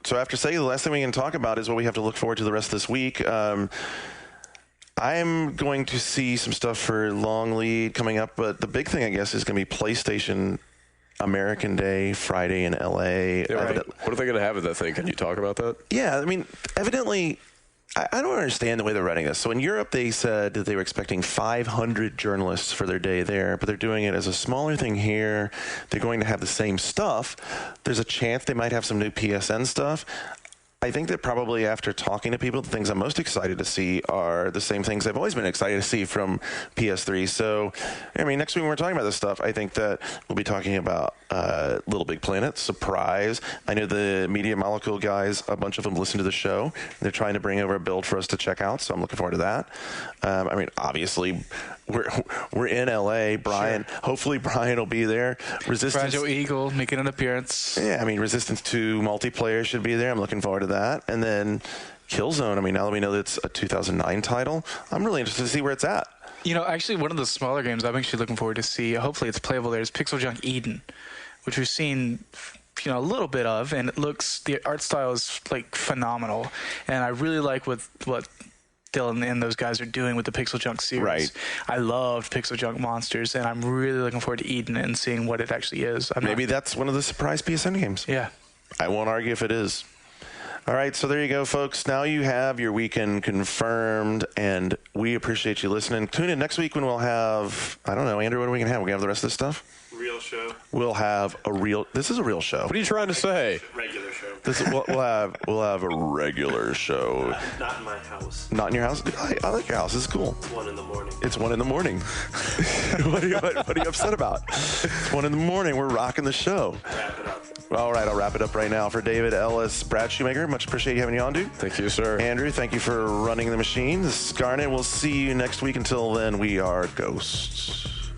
So after Sega, the last thing we can talk about is what we have to look forward to the rest of this week. I'm going to see some stuff for Long Lead coming up, but the big thing, I guess, is going to be PlayStation American Day Friday in LA.
Yeah, what are they going to have at that thing? Can you talk about that?
Yeah, I mean, evidently, I don't understand the way they're writing this. So in Europe, they said that they were expecting 500 journalists for their day there, but they're doing it as a smaller thing here. They're going to have the same stuff. There's a chance they might have some new PSN stuff. I think that probably after talking to people, the things I'm most excited to see are the same things I've always been excited to see from PS3. So, I mean, next week when we're talking about this stuff, I think that we'll be talking about Little Big Planet, Surprise. I know the Media Molecule guys, a bunch of them listen to the show. They're trying to bring over a build for us to check out, so I'm looking forward to that. I mean, obviously, we're in LA. Brian, hopefully Brian will be there.
Resistance Fragile Eagle making an appearance.
Yeah, I mean, Resistance 2 multiplayer should be there. I'm looking forward to that. And then Killzone, I mean, now that we know that it's a 2009 title, I'm really interested to see where it's at.
You know, actually, one of the smaller games I'm actually looking forward to see, hopefully it's playable there, is Pixel Junk Eden, which we've seen, a little bit of, and the art style is, like, phenomenal. And I really like what Dylan and those guys are doing with the Pixel Junk series.
Right.
I loved Pixel Junk Monsters, and I'm really looking forward to Eden and seeing what it actually is.
Maybe that's one of the surprise PSN games.
Yeah. I
won't argue if it is. All right, so there you go, folks. Now you have your weekend confirmed, and we appreciate you listening. Tune in next week when we'll have, I don't know, Andrew, what are we going to have? We're going to have the rest of this stuff?
Real show.
We'll have this is a real show.
What are you trying to say?
Regular show.
We'll have a regular show.
Not in my house.
Not in your house? I like your house. This is cool.
It's 1 in the morning.
It's 1 in the morning. What are you upset about? It's 1 in the morning. We're rocking the show.
Wrap it up.
All right, I'll wrap it up right now. For David Ellis, Brad Shoemaker, much appreciate you having you on, dude.
Thank you, sir.
Andrew, thank you for running the machine. This is Garnet. We'll see you next week. Until then, we are ghosts.